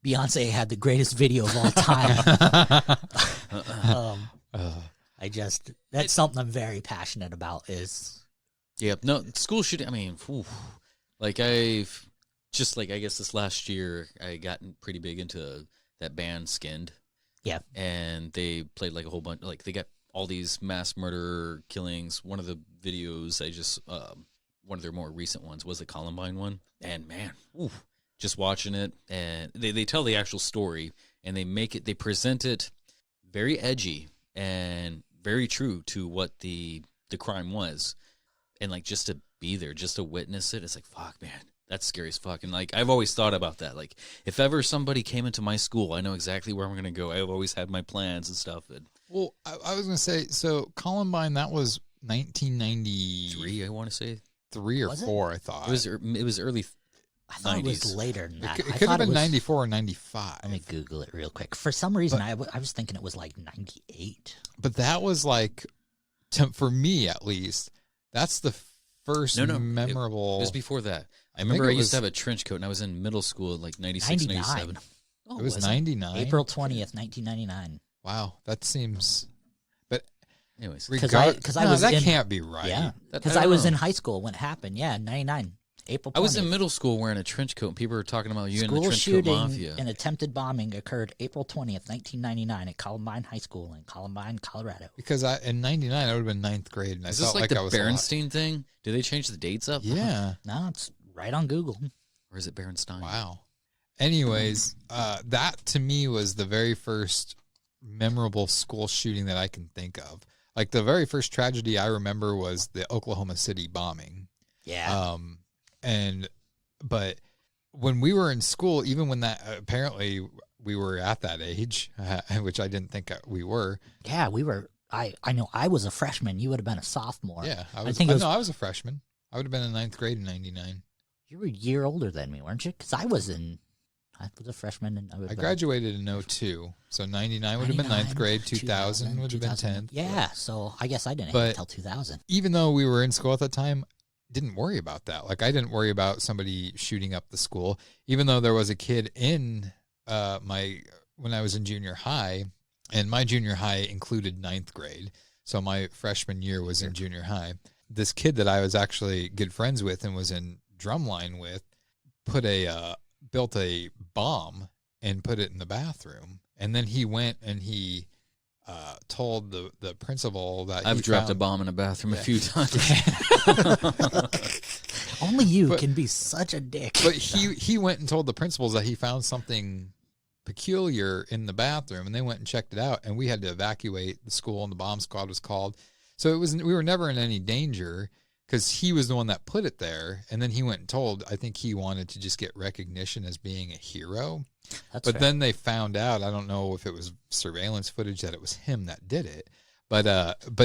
Beyonce had the greatest video of all time. That's something I'm very passionate about is. Yeah, no, school shooting, I mean, like I guess this last year, I gotten pretty big into that band Skinned. Yeah. And they played like a whole bunch, like they got all these mass murder killings. One of the videos one of their more recent ones was the Columbine one. And man, just watching it, and they tell the actual story, and they present it very edgy and very true to what the crime was. And like, just to be there, just to witness it, it's like, fuck, man, that's scary as fuck. And like, I've always thought about that. Like, if ever somebody came into my school, I know exactly where I'm going to go. I've always had my plans and stuff. Well, I was going to say, so Columbine, that was 1993, I want to say. 3 or 4, I thought. It was early 90s. I thought it was later than that. It could have been 94 or 95. Let me Google it real quick. For some reason, I was thinking it was like 98. But that was like, for me at least, that's the first memorable. It was before that. I remember I used to have a trench coat, and I was in middle school at like 96, 97. Oh, it was 99? April 20th, 1999. Wow, that seems... But anyways. Because that can't be right. Yeah, because I was in high school when it happened. Yeah, 99. April 20th. I was in middle school wearing a trench coat, and people were talking about you in the School trench coat shooting mafia. and attempted bombing occurred April 20th, 1999 at Columbine High School in Columbine, Colorado. Because in 99, I would have been 9th grade. And Is this like the Berenstein thing? Did they change the dates up? Yeah. No, it's right on Google. Or is it Berenstein? Wow. Anyways, that to me was the very first memorable school shooting that I can think of. Like, the very first tragedy I remember was the Oklahoma City bombing. Yeah. But when we were in school, even when that, apparently we were at that age, which I didn't think we were. Yeah, we were. I know I was a freshman. You would have been a sophomore. Yeah. I was a freshman. I would have been in 9th grade in 99. You were a year older than me, weren't you? Because I was a freshman. And I graduated in 02. So 99 would have been 9th grade. 2000 would have been 10th. Yeah. So I guess I didn't have until 2000. Even though we were in school at the time, didn't worry about that. Like, I didn't worry about somebody shooting up the school, even though there was a kid in when I was in junior high, and my junior high included 9th grade. So my freshman year was in junior high. This kid that I was actually good friends with and was in drumline with built a bomb and put it in the bathroom. And then he went and he told the principal that I've dropped a bomb in a bathroom a few times. Only you can be such a dick. But he went and told the principals that he found something peculiar in the bathroom, and they went and checked it out, and we had to evacuate the school, and the bomb squad was called. So we were never in any danger because he was the one that put it there, and then he went and told. I think he wanted to just get recognition as being a hero. But then they found out, I don't know if it was surveillance footage, that it was him that did it. But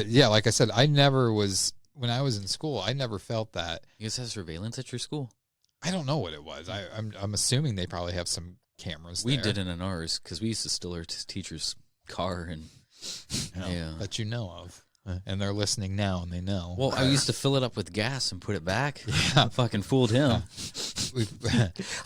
yeah, like I said, when I was in school, I never felt that. You guys have surveillance at your school? I don't know what it was. I'm assuming they probably have some cameras We there. didn't in ours because we used to steal our teacher's car and that you know of. And they're listening now, and they know. Well, I used to fill it up with gas and put it back. Yeah. I fucking fooled him.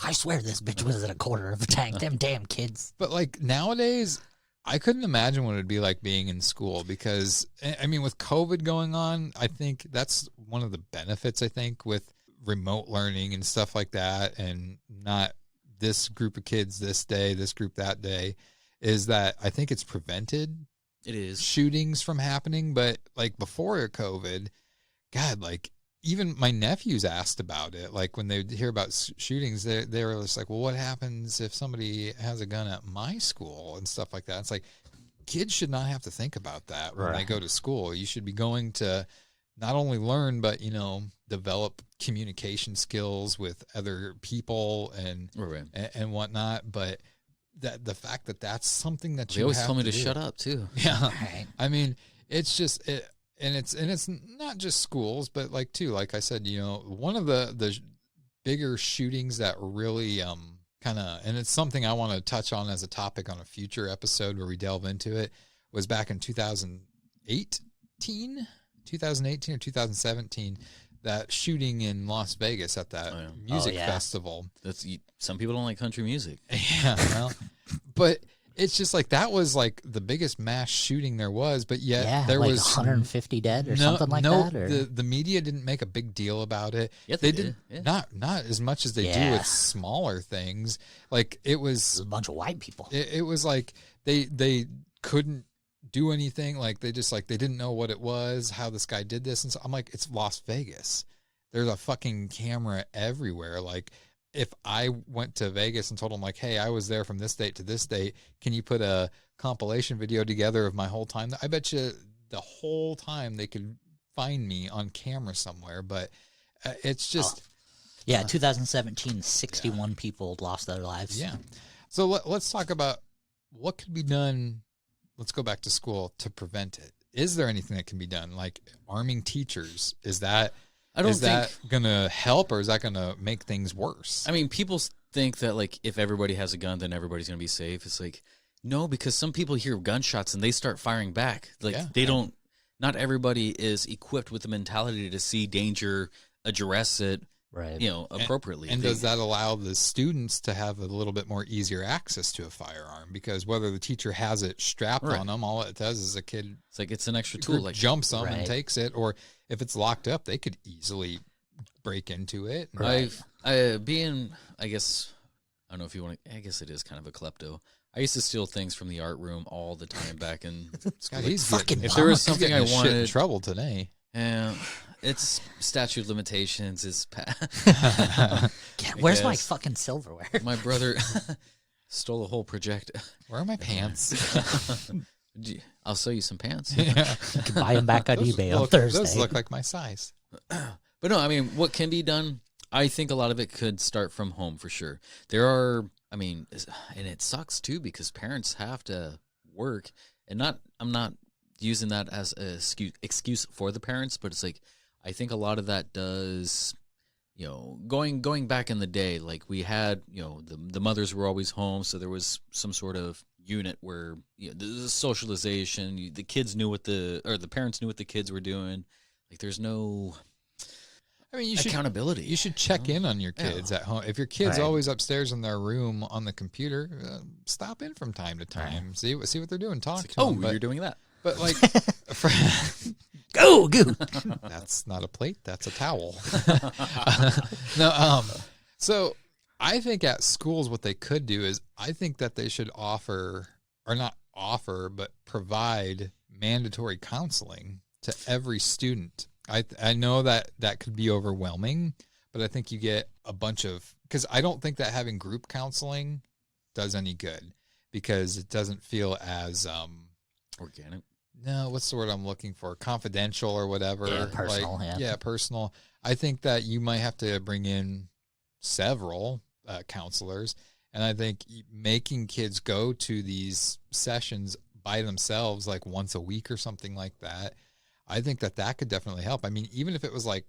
I swear this bitch was at a quarter of a tank. Them damn kids. But like nowadays, I couldn't imagine what it'd be like being in school because, I mean, with COVID going on, I think that's one of the benefits, I think, with remote learning and stuff like that, and not this group of kids this day, this group that day, is that I think it's prevented shootings from happening. But like before COVID, God, like even my nephews asked about it. Like when they hear about shootings, they were just like, well, what happens if somebody has a gun at my school and stuff like that? It's like kids should not have to think about that when they go to school. You should be going to not only learn, but, develop communication skills with other people and whatnot. But that the fact that that's something that they always tell me to shut up too. Yeah. I mean, it's just and it's not just schools, but like I said, one of the bigger shootings that really and it's something I want to touch on as a topic on a future episode where we delve into it, was back in 2018 or 2017, that shooting in Las Vegas at that music festival. Some people don't like country music. Yeah, well, but it's just like that was like the biggest mass shooting there was, but yet there was 150 dead or something like that. Or the media didn't make a big deal about it. Yes, they did. Not as much as they do with smaller things. Like it was a bunch of white people. It was like they couldn't do anything. Like they didn't know what it was, how this guy did this, and so I'm like, it's Las Vegas. There's a fucking camera everywhere. Like if I went to Vegas and told them like, hey, I was there from this date to this date, can you put a compilation video together of my whole time? I bet you the whole time they could find me on camera somewhere. But it's just 2017, 61 people lost their lives. Yeah. So let's talk about what could be done. Let's go back to school to prevent it. Is there anything that can be done? Like arming teachers, is that going to help, or is that going to make things worse? I mean, people think that like if everybody has a gun, then everybody's going to be safe. It's like, no, because some people hear gunshots and they start firing back. Like not everybody is equipped with the mentality to see danger, address it, appropriately. And does that allow the students to have a little bit more easier access to a firearm? Because whether the teacher has it strapped on them, all it does is a kid, it's like it's an extra tool, like jumps them and takes it, or if it's locked up, they could easily break into it. I guess I don't know if you want to. I guess it is kind of a klepto. I used to steal things from the art room all the time back in school. If there was something I wanted, in trouble today. Yeah. It's statute of limitations. It's where's my fucking silverware? My brother stole a whole projector. Where are my pants? I'll sell you some pants. Yeah. You can buy them back on eBay on Thursday. Those look like my size. But no, I mean, what can be done? I think a lot of it could start from home for sure. There are, and it sucks too because parents have to work, and I'm not using that as an excuse for the parents, but it's like, I think a lot of that does, going back in the day, like we had, the mothers were always home, so there was some sort of unit where the socialization, the kids knew the parents knew what the kids were doing. Like there's no, accountability. You should check in on your kids at home. If your kid's always upstairs in their room on the computer, stop in from time to time. See what they're doing. Talk to them. You're doing that. But like, Go. That's not a plate. That's a towel. So I think at schools, what they could do is I think that they should offer, or not offer, but provide mandatory counseling to every student. I know that could be overwhelming, but I think you get a bunch of, because I don't think that having group counseling does any good, because it doesn't feel as organic. No, what's the word I'm looking for? Confidential or whatever. Yeah, personal. Yeah, personal. I think that you might have to bring in several counselors, and I think making kids go to these sessions by themselves, like once a week or something like that, I think that could definitely help. I mean, even if it was like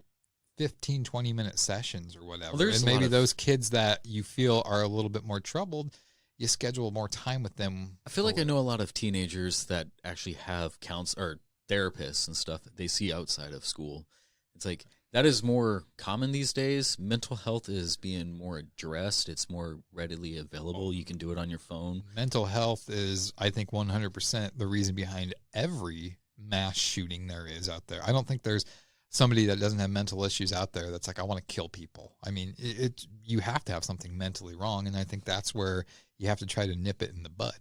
15, 20-minute sessions or whatever, and maybe those kids that you feel are a little bit more troubled, you schedule more time with them. I feel like I know a lot of teenagers that actually have or therapists and stuff that they see outside of school. It's like that is more common these days. Mental health is being more addressed. It's more readily available. You can do it on your phone. Mental health is, I think, 100% the reason behind every mass shooting there is out there. I don't think there's somebody that doesn't have mental issues out there that's like, I want to kill people. I mean, you have to have something mentally wrong, and I think that's where you have to try to nip it in the bud.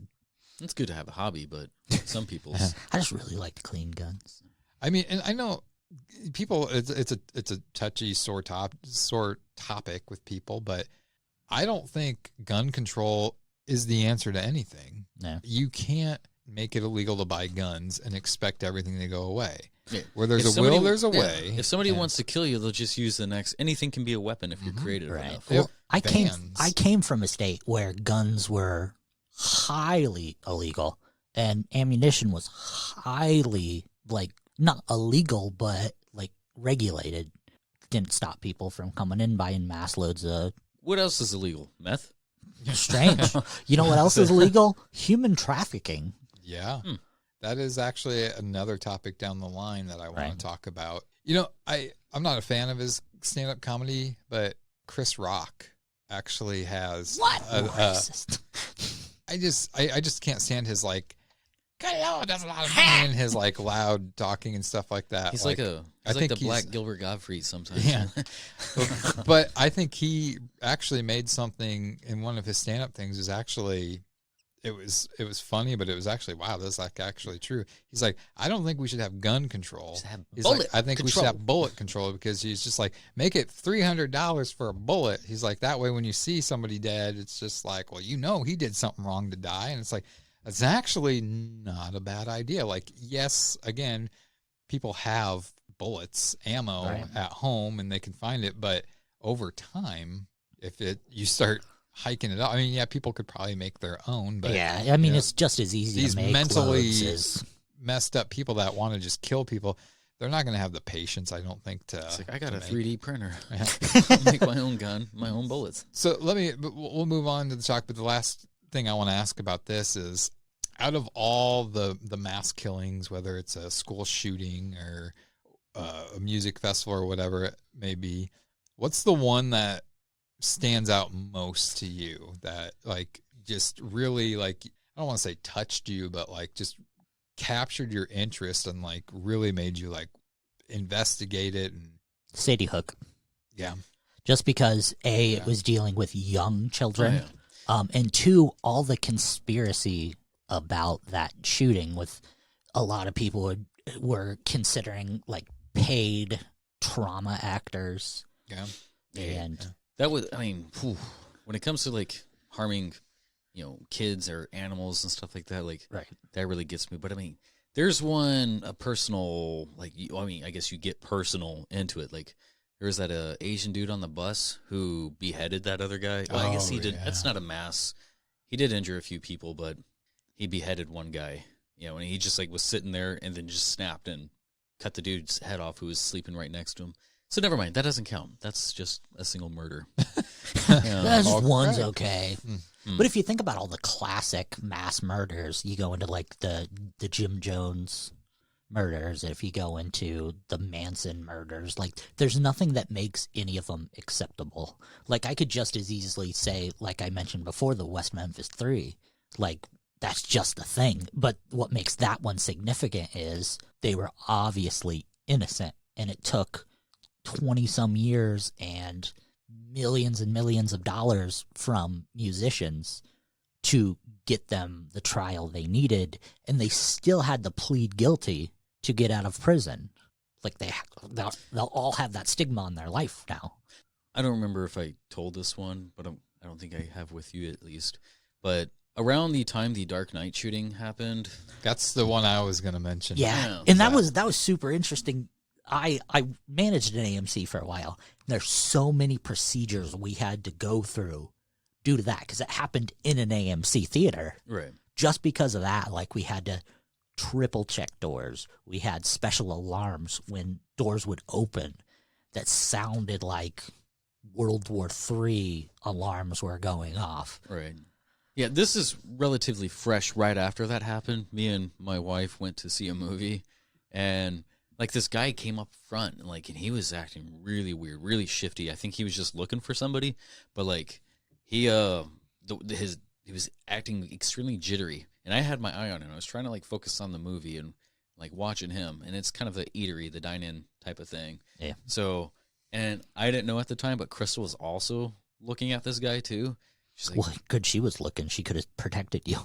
It's good to have a hobby, but some people. I just really like to clean guns. I mean, and I know people. It's a touchy, sore topic with people, but I don't think gun control is the answer to anything. No. You can't make it illegal to buy guns and expect everything to go away. Yeah. Where there's a will, there's a way. If somebody wants to kill you, they'll just use the next. Anything can be a weapon if you're creative enough. Well, I came from a state where guns were highly illegal and ammunition was highly, like, not illegal, but like regulated. Didn't stop people from coming in buying mass loads of. What else is illegal? Meth? Strange. You know what else is illegal? Human trafficking. Yeah. That is actually another topic down the line that I want to talk about. You know, I'm not a fan of his stand-up comedy, but Chris Rock actually has racist. I just can't stand his like does a lot of and his like loud talking and stuff like that. He's like the Black Gilbert Gottfried sometimes. Yeah. but I think he actually made something in one of his stand-up things is actually it was funny, but it was actually, wow, that's like actually true. He's like, I don't think we should have gun control. He's like, I think we should have bullet control, because he's just like, make it $300 for a bullet. He's like, that way when you see somebody dead, it's just like, well, you know, he did something wrong to die. And it's like, it's actually not a bad idea. Like, yes, again, people have bullets, ammo at home, and they can find it, but over time, if you start hiking it up, I mean, yeah, people could probably make their own, but yeah, I mean, it's just as easy these to make mentally as messed up people that want to just kill people, they're not going to have the patience, I don't think, to. It's like, I got a make. 3D printer. Make my own gun, my own bullets. So we'll move on to the talk, but the last thing I want to ask about this is, out of all the mass killings, whether it's a school shooting or a music festival or whatever it may be, what's the one that stands out most to you that like just really, like, I don't want to say touched you, but like just captured your interest and like really made you like investigate it? And Sadie Hook. Yeah. Just because it was dealing with young children, and two, all the conspiracy about that shooting, with a lot of people were considering like paid trauma actors. Yeah. And that was, I mean, when it comes to like harming, kids or animals and stuff like that, like that really gets me. But I mean, there's a personal, like, I guess you get personal into it. Like, there was that Asian dude on the bus who beheaded that other guy. Well, I guess he did. Yeah. That's not a mass. He did injure a few people, but he beheaded one guy, and he just like was sitting there and then just snapped and cut the dude's head off who was sleeping right next to him. So never mind. That doesn't count. That's just a single murder. That's one's okay. Mm-hmm. But if you think about all the classic mass murders, you go into like the Jim Jones murders, if you go into the Manson murders, like there's nothing that makes any of them acceptable. Like I could just as easily say, like I mentioned before, the West Memphis 3, like that's just a thing. But what makes that one significant is they were obviously innocent, and it took 20-some years and millions of dollars from musicians to get them the trial they needed, and they still had to plead guilty to get out of prison. Like they'll all have that stigma in their life now. I don't remember if I told this one, but I don't think I have with you at least. But around the time the Dark Knight shooting happened, That's the one I was going to mention. Yeah, and that was super interesting. I managed an AMC for a while. There's so many procedures we had to go through due to that, because it happened in an AMC theater. right? Just because of that, like, we had to triple check doors. We had special alarms when doors would open that sounded like World War III alarms were going off. Right. Yeah, this is relatively fresh right after that happened. Me and my wife went to see a movie, and like this guy came up front and he was acting really weird, really shifty. I think he was just looking for somebody, but like he was acting extremely jittery, and I had my eye on him. I was trying to focus on the movie and watching him, and it's kind of the eatery, the dine-in type of thing. Yeah. So, and I didn't know at the time, but Crystal was also looking at this guy too. She's like, Well, good she was looking. She could have protected you.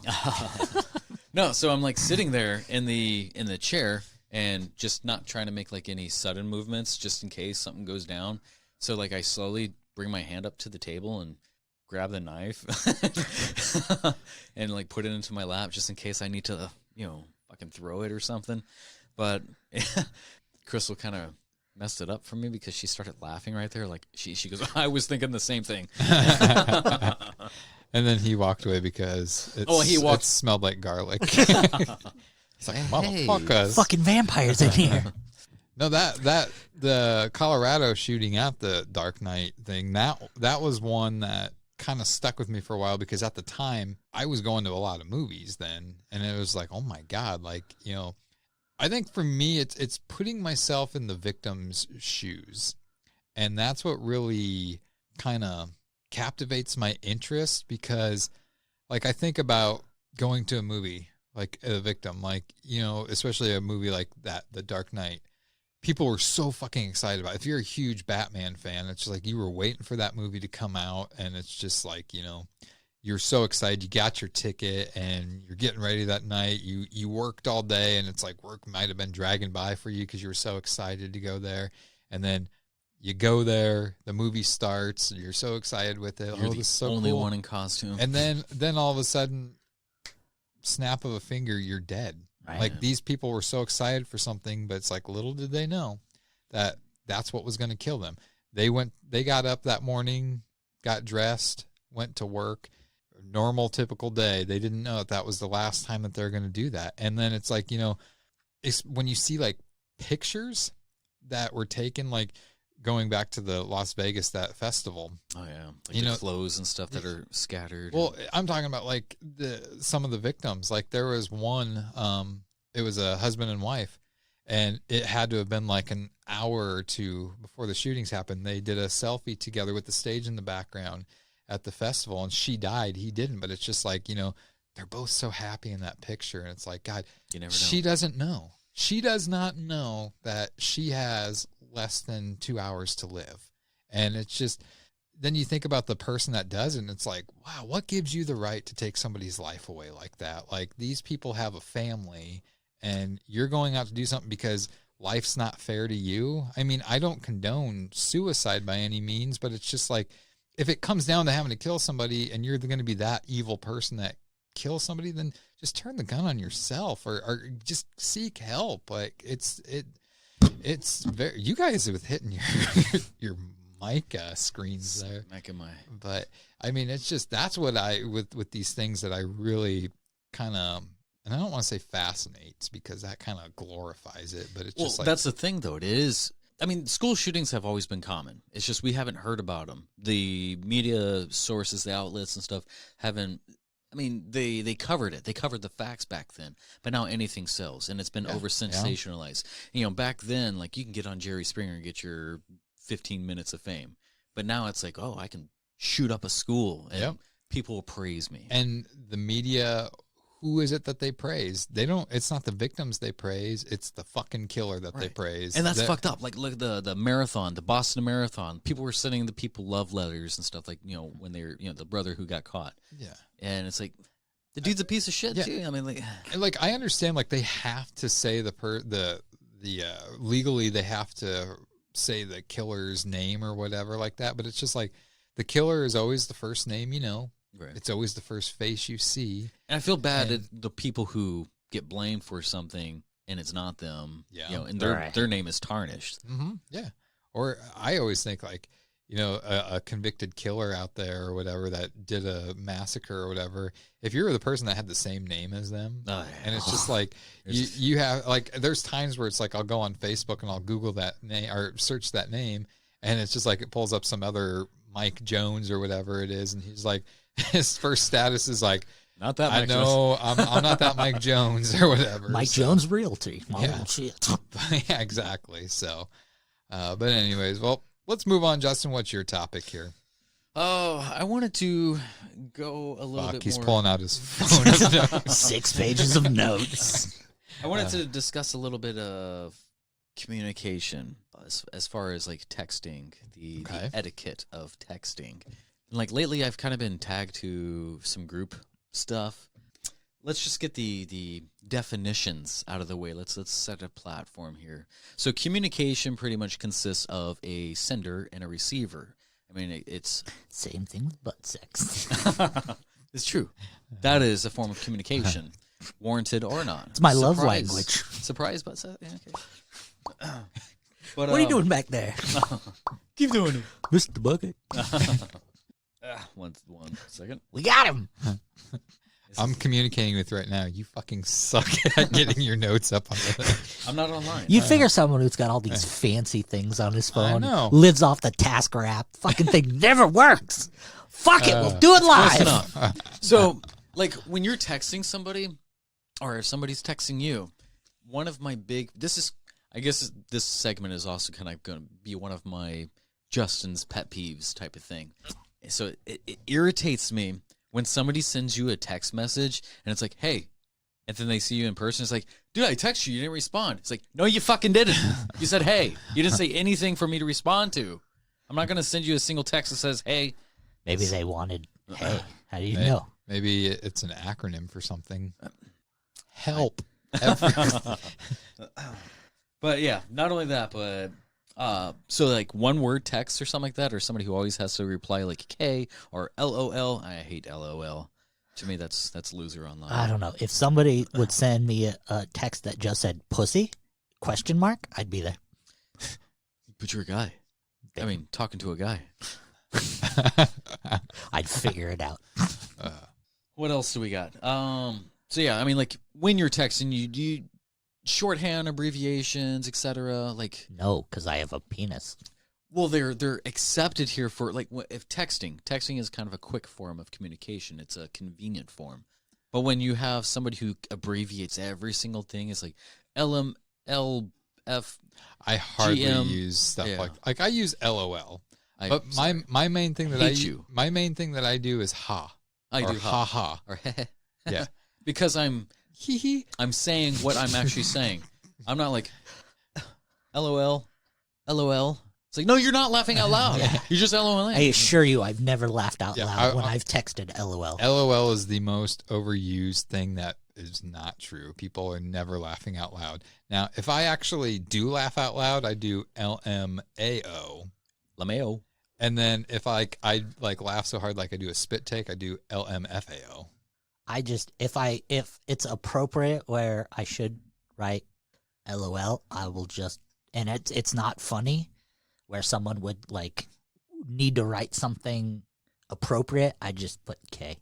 No, so I'm sitting there in the chair and just not trying to make any sudden movements just in case something goes down. So I slowly bring my hand up to the table and grab the knife and put it into my lap just in case I need to, fucking throw it or something. But Crystal kind of messed it up for me because she started laughing right there. She goes, I was thinking the same thing. And then he walked away because it smelled like garlic. It's like, motherfuckers. Fucking vampires in here. No, that the Colorado shooting at the Dark Knight thing, that was one that kind of stuck with me for a while, because at the time I was going to a lot of movies then, and it was like, oh my God, I think for me it's putting myself in the victim's shoes. And that's what really kind of captivates my interest, because I think about going to a movie like a victim, especially a movie like that, The Dark Knight. People were so fucking excited about it. If you're a huge Batman fan, it's just you were waiting for that movie to come out, and it's just you're so excited. You got your ticket and you're getting ready that night. You worked all day, and it's work might have been dragging by for you because you were so excited to go there. And then you go there, the movie starts, and you're so excited with it. You're this is so only cool. one in costume. And then all of a sudden, snap of a finger, you're dead. Right. These people were so excited for something, but it's little did they know that that's what was going to kill them. They got up that morning, got dressed, went to work, normal, typical day. They didn't know that was the last time that they're going to do that. And then it's it's when you see pictures that were taken, going back to the Las Vegas, that festival. Oh yeah, the clothes and stuff that are scattered. Well, I'm talking about some of the victims. There was one, it was a husband and wife, and it had to have been an hour or two before the shootings happened. They did a selfie together with the stage in the background at the festival, and she died. He didn't, but it's just they're both so happy in that picture, and it's God, you never know. She doesn't know. She does not know that she has less than 2 hours to live. And it's just, then you think about the person that does it, and it's wow, what gives you the right to take somebody's life away like that? These people have a family, and you're going out to do something because life's not fair to you. I mean, I don't condone suicide by any means, but it's just if it comes down to having to kill somebody and you're going to be that evil person that kills somebody, then just turn the gun on yourself or just seek help. It's very, you guys with hitting your mic screens there. But I mean, it's just, that's what with these things that I really kind of, and I don't want to say fascinates because that kind of glorifies it, but it's just that's the thing though. It is, I mean, school shootings have always been common. It's just we haven't heard about them. The media sources, the outlets and stuff haven't. I mean, they covered it. They covered the facts back then. But now anything sells, and it's been over-sensationalized. Yeah. Back then, you can get on Jerry Springer and get your 15 minutes of fame. But now it's oh, I can shoot up a school, and people will praise me. And the media, who is it that they praise? They don't. It's not the victims they praise. It's the fucking killer that they praise. And that's fucked up. Like, look, the marathon, the Boston Marathon. People were sending the people love letters and stuff, like, when they're, the brother who got caught. Yeah. And it's like, the dude's a piece of shit too. I mean, like I understand, like they have to say the legally they have to say the killer's name or whatever like that, but it's just like the killer is always the first name you know. Right. It's always the first face you see. And I feel bad at the people who get blamed for something and it's not them. Yeah. And their name is tarnished. Mm-hmm. Yeah. Or I always think like, a convicted killer out there or whatever that did a massacre or whatever, if you're the person that had the same name as them, and it's just like, you have, like, there's times where it's like, I'll go on Facebook and I'll Google that name or search that name, and it's just like, it pulls up some other Mike Jones or whatever it is, and he's like, his first status is like, not that Mike I'm not that Mike Jones or whatever. Mike Jones Realty. Yeah. Shit. Yeah, exactly. So, but anyways, well, let's move on. Justin, what's your topic here? Oh, I wanted to go a little bit He's more. pulling out his phone. 6 pages of notes. I wanted to discuss a little bit of communication as far as like texting, the etiquette of texting. And like lately, I've kind of been tagged to some group stuff. Let's just get the definitions out of the way. Let's set a platform here. So communication pretty much consists of a sender and a receiver. I mean, it's same thing with butt sex. It's true. That is a form of communication, warranted or not. It's my love language. Surprise butt sex. Yeah, okay. But, what are you doing back there? Keep doing it, Mr. Bucket. One second. We got him. I'm communicating with you right now. You fucking suck at getting your notes up on the I'm not online. You'd figure someone who's got all these fancy things on his phone, I know. lives off the Tasker app, fucking thing never works. Fuck it, we'll do it live. So, like, when you're texting somebody, or if somebody's texting you, one of my I guess this segment is also kind of going to be one of my Justin's pet peeves type of thing. So it irritates me when somebody sends you a text message and it's like, hey, and then they see you in person. It's like, dude, I texted you. You didn't respond. It's like, no, you fucking didn't. You said, hey. You didn't say anything for me to respond to. I'm not going to send you a single text that says, hey. Maybe they wanted, hey. How do you know? Maybe it's an acronym for something. Help. But yeah, not only that, but so like one word text or something like that, or somebody who always has to reply like K or LOL. I hate LOL. To me, that's loser online. I don't know. If somebody would send me a text that just said pussy, ? I'd be there. But you're a guy. I mean, talking to a guy. I'd figure it out. What else do we got? So yeah, I mean, like when you're texting, you shorthand, abbreviations, etc. Like no, because I have a penis. Well, they're accepted here for like if texting is kind of a quick form of communication. It's a convenient form. But when you have somebody who abbreviates every single thing, it's like LM, LF. I hardly GM. use stuff like I use LOL. But my main thing that I do is ha. I do ha or yeah, because I'm saying what I'm actually saying. I'm not like LOL. It's like, no, you're not laughing out loud. You're just LOLing. I assure you, I've never laughed out loud when I've texted LOL. LOL is the most overused thing that is not true. People are never laughing out loud. Now, if I actually do laugh out loud, I do LMAO. LMAO. And then if I laugh so hard like I do a spit take, I do LMFAO. I just if it's appropriate where I should write LOL, I will just, and it's not funny where someone would like need to write something appropriate, I just put K.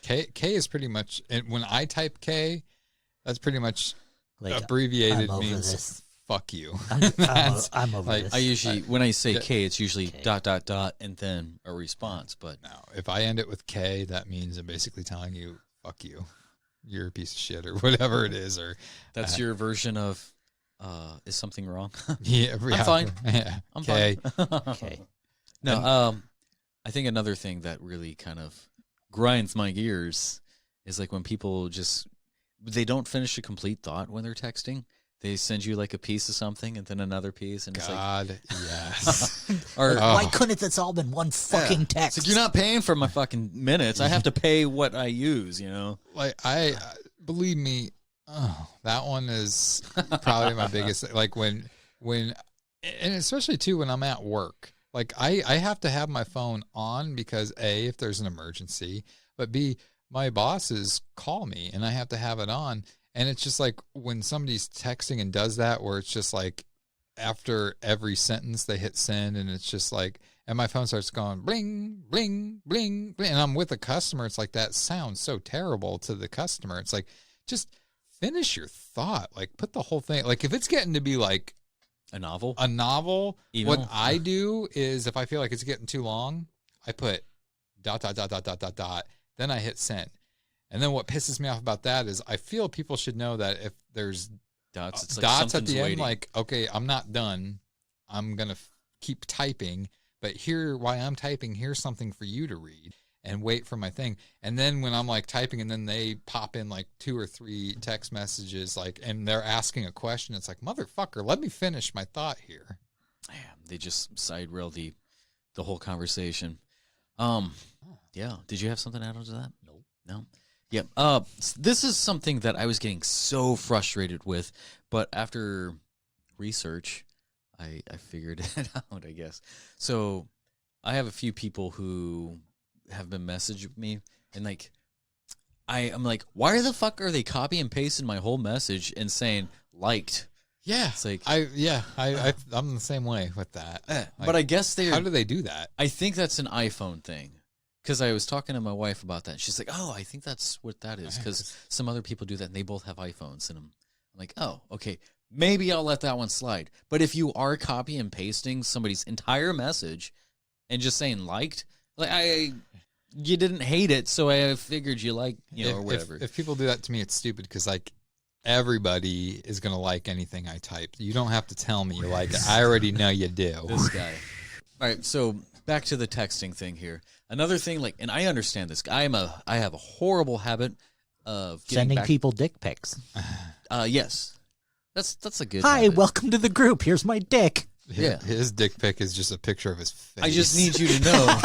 K is pretty much, and when I type K, that's pretty much like, abbreviated means fuck you. I'm over this. I usually, when I say K, it's usually ... and then a response. But no, if I end it with K, that means I'm basically telling you, fuck you. You're a piece of shit or whatever it is. Or that's your version of, is something wrong? Yeah, I'm fine. Yeah, I'm K. fine. Okay. No, I think another thing that really kind of grinds my gears is like when people they don't finish a complete thought when they're texting. They send you like a piece of something and then another piece, and God, yes. Or Why couldn't it all been one fucking text? It's like, you're not paying for my fucking minutes. I have to pay what I use, you know? Like, believe me, that one is probably my biggest, like when, and especially too when I'm at work, like I have to have my phone on because A, if there's an emergency, but B, my bosses call me and I have to have it on. And it's just like when somebody's texting and does that, where it's just like after every sentence they hit send, and it's just like, and my phone starts going bling, bling, bling, bling, and I'm with a customer. It's like, that sounds so terrible to the customer. It's like, just finish your thought. Like, put the whole thing, like if it's getting to be like a novel, email. What I do is if I feel like it's getting too long, I put ... then I hit send. And then what pisses me off about that is I feel people should know that if there's dots, it's dots at the waiting. end, like, okay, I'm not done. I'm going to keep typing, but while I'm typing, here's something for you to read, and wait for my thing. And then when I'm like typing and then they pop in like 2 or 3 text messages, like, and they're asking a question, it's like, motherfucker, let me finish my thought here. Yeah, they just side rail the whole conversation. Yeah. Did you have something to add on to that? No. Yep. This is something that I was getting so frustrated with, but after research, I figured it out, I guess. So I have a few people who have been messaging me, and like, I'm like, why the fuck are they copy and pasting my whole message and saying liked? Yeah. It's like, I'm the same way with that. Like, but I guess how do they do that? I think that's an iPhone thing. Because I was talking to my wife about that. She's like, oh, I think that's what that is. Because some other people do that, and they both have iPhones. And I'm like, oh, okay. Maybe I'll let that one slide. But if you are copy and pasting somebody's entire message and just saying liked, like you didn't hate it, so I figured you like, or whatever. If people do that to me, it's stupid because, like, everybody is going to like anything I type. You don't have to tell me you like it. I already know you do. This guy. All right, so back to the texting thing here. Another thing, like, and I understand this. I have a horrible habit of sending people dick pics. Yes, that's a good. Hi, habit. welcome to the group. Here's my dick. Yeah, his dick pic is just a picture of his face. I just need you to know.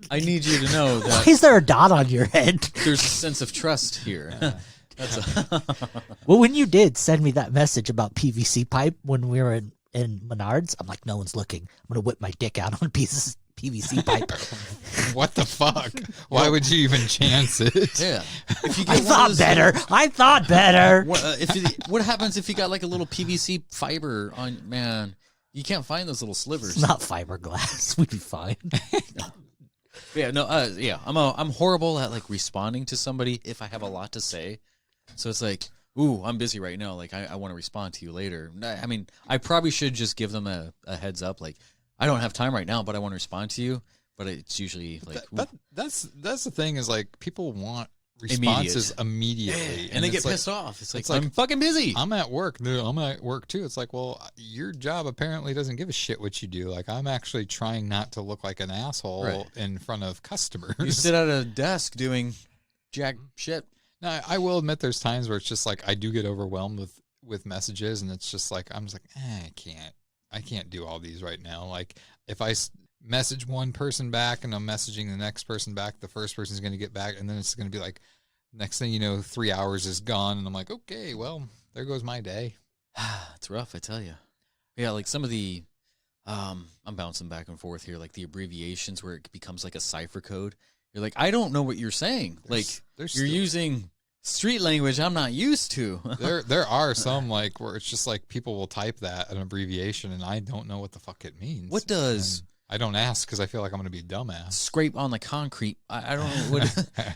I need you to know that. Why is there a dot on your head? There's a sense of trust here. Well, when you did send me that message about PVC pipe when we were in Menards, I'm like, no one's looking. I'm gonna whip my dick out on pieces. PVC pipe. What the fuck? Why would you even chance it? Yeah. If you I thought better. What happens if you got like a little PVC fiber on? Man, you can't find those little slivers. It's not fiberglass. We'd be fine. Yeah. No. I'm horrible at like responding to somebody if I have a lot to say. So it's like, ooh, I'm busy right now. Like I want to respond to you later. I mean, I probably should just give them a heads up. Like, I don't have time right now, but I want to respond to you. But it's usually like that's the thing is like people want responses immediately, and they get pissed off. It's like I'm fucking busy. I'm at work. I'm at work too. It's like, well, your job apparently doesn't give a shit what you do. Like I'm actually trying not to look like an asshole in front of customers. You sit at a desk doing jack shit. Now, I will admit there's times where it's just like I do get overwhelmed with messages, and it's just like I'm just like I can't do all these right now. Like if I message one person back and I'm messaging the next person back, the first person's going to get back, and then it's going to be like next thing you know 3 hours is gone, and I'm like, okay, well, there goes my day. It's rough, I tell you. Yeah, like some of the I'm bouncing back and forth here, like the abbreviations where it becomes like a cipher code. You're like, I don't know what you're saying. You're using street language I'm not used to. there are some like where it's just like people will type that an abbreviation and I don't know what the fuck it means. What does I don't ask because I feel like I'm going to be a dumbass. Scrape on the concrete. I don't know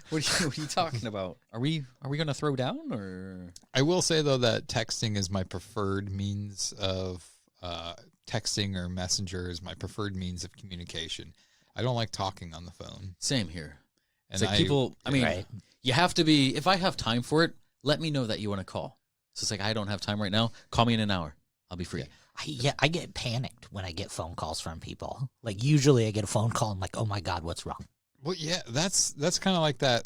what are you talking about? Are we going to throw down or? I will say though that texting is my preferred means of texting or messenger is my preferred means of communication. I don't like talking on the phone. Same here. And it's like people, I mean, you have to be, if I have time for it, let me know that you want to call. So it's like, I don't have time right now. Call me in an hour. I'll be free. I get panicked when I get phone calls from people. Like usually I get a phone call and I'm like, oh my God, what's wrong? Well, yeah, that's kind of like that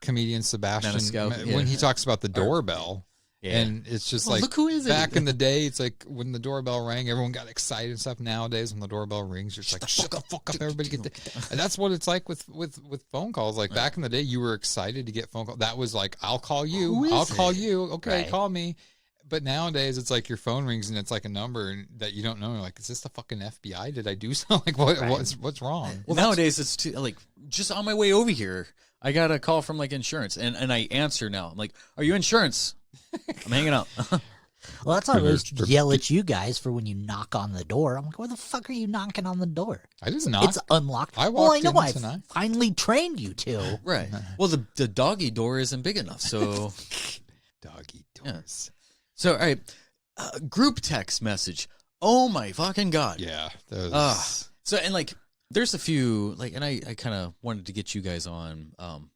comedian Sebastian Maniscalco, when he talks about the doorbell. Yeah. And it's just Well, like, look who is it? back in the day, it's like when the doorbell rang, everyone got excited and stuff. Nowadays, when the doorbell rings, you're just like, shut the fuck up, everybody get the... And that's what it's like with phone calls. Like back in the day, you were excited to get phone calls. That was like, I'll call you. I'll call you. Okay, Right. call me. But nowadays, it's like your phone rings and it's like a number that you don't know. You're like, is this the fucking FBI? Did I do something? Like, what's wrong? Well, nowadays it's too, like just on my way over here, I got a call from like insurance, and I answer now. I'm like, "Are you insurance?" I'm hanging up. Well, that's why I always yell at you guys for when you knock on the door. I'm like, where the fuck are you knocking on the door? I just knock. It's unlocked. I well, I walked know in I tonight. finally trained you to. Right. Well, the doggy door isn't big enough, so Doggy doors. So all right, group text message. Oh my fucking god. Yeah. So and like there's a few like, and I kind of wanted to get you guys on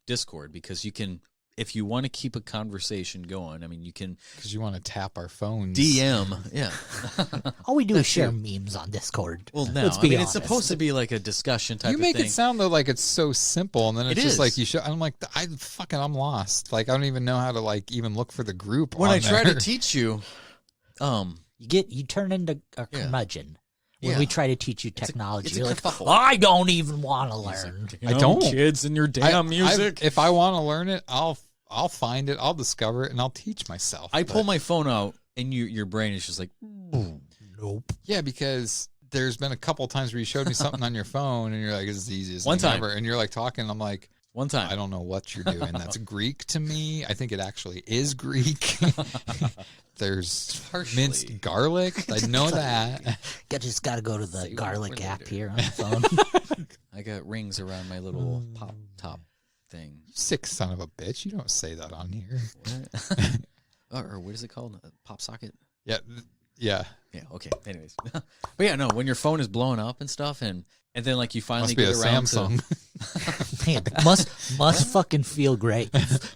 Discord because you can, if you want to keep a conversation going, I mean you can, because you want to tap our phones. DM. Yeah. All we do is share memes on Discord. Well, no, Let's I be mean honest. it's supposed to be like a discussion type You of make thing. it sound though like it's so simple, and then it's It just is. like you should. I'm like, I'm lost. Like I don't even know how to like even look for the group. When on I try there. to teach you, You turn into a curmudgeon when we try to teach you technology. You're like, kerfuffle. I don't even want to learn. I don't. Kids and your damn music. If I want to learn it, I'll find it. I'll discover it, and I'll teach myself. I pull my phone out, and your brain is just like, Nope. Yeah, because there's been a couple times where you showed me something on your phone, and you're like, "It's the easiest One thing time. ever," and you're like talking. And I'm like, one time. I don't know what you're doing. That's Greek to me. I think it actually is Greek. There's Partially. minced garlic. I know that. You just got to go to the Say garlic more app later. here on the phone. I got rings around my little pop top thing. Sick son of a bitch. You don't say that on here. Or what is it called? A pop socket? Yeah. Yeah. Yeah, okay. Anyways. But yeah, no, when your phone is blowing up and stuff, and then like you finally Must be a get around Samsung. Man, must fucking feel great,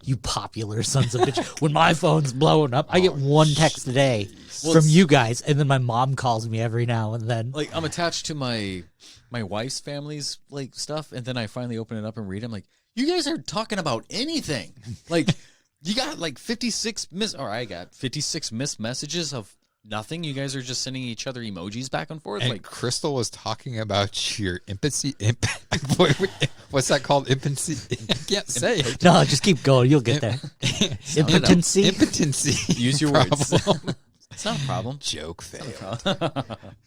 you popular sons of bitch. When my phone's blowing up, I get one text a day Well, from it's- you guys, and then my mom calls me every now and then. like I'm attached to my wife's family's like stuff, and then I finally open it up and read it. I'm like, you guys are talking about anything. Like you got like 56 I got 56 missed messages of nothing. You guys are just sending each other emojis back and forth. And like Crystal was talking about your impotency. What's that called? Impotency. I can't say it. No, just keep going. You'll get there. Impotency. Impotency. use your words. problem. It's not a problem. Joke fail.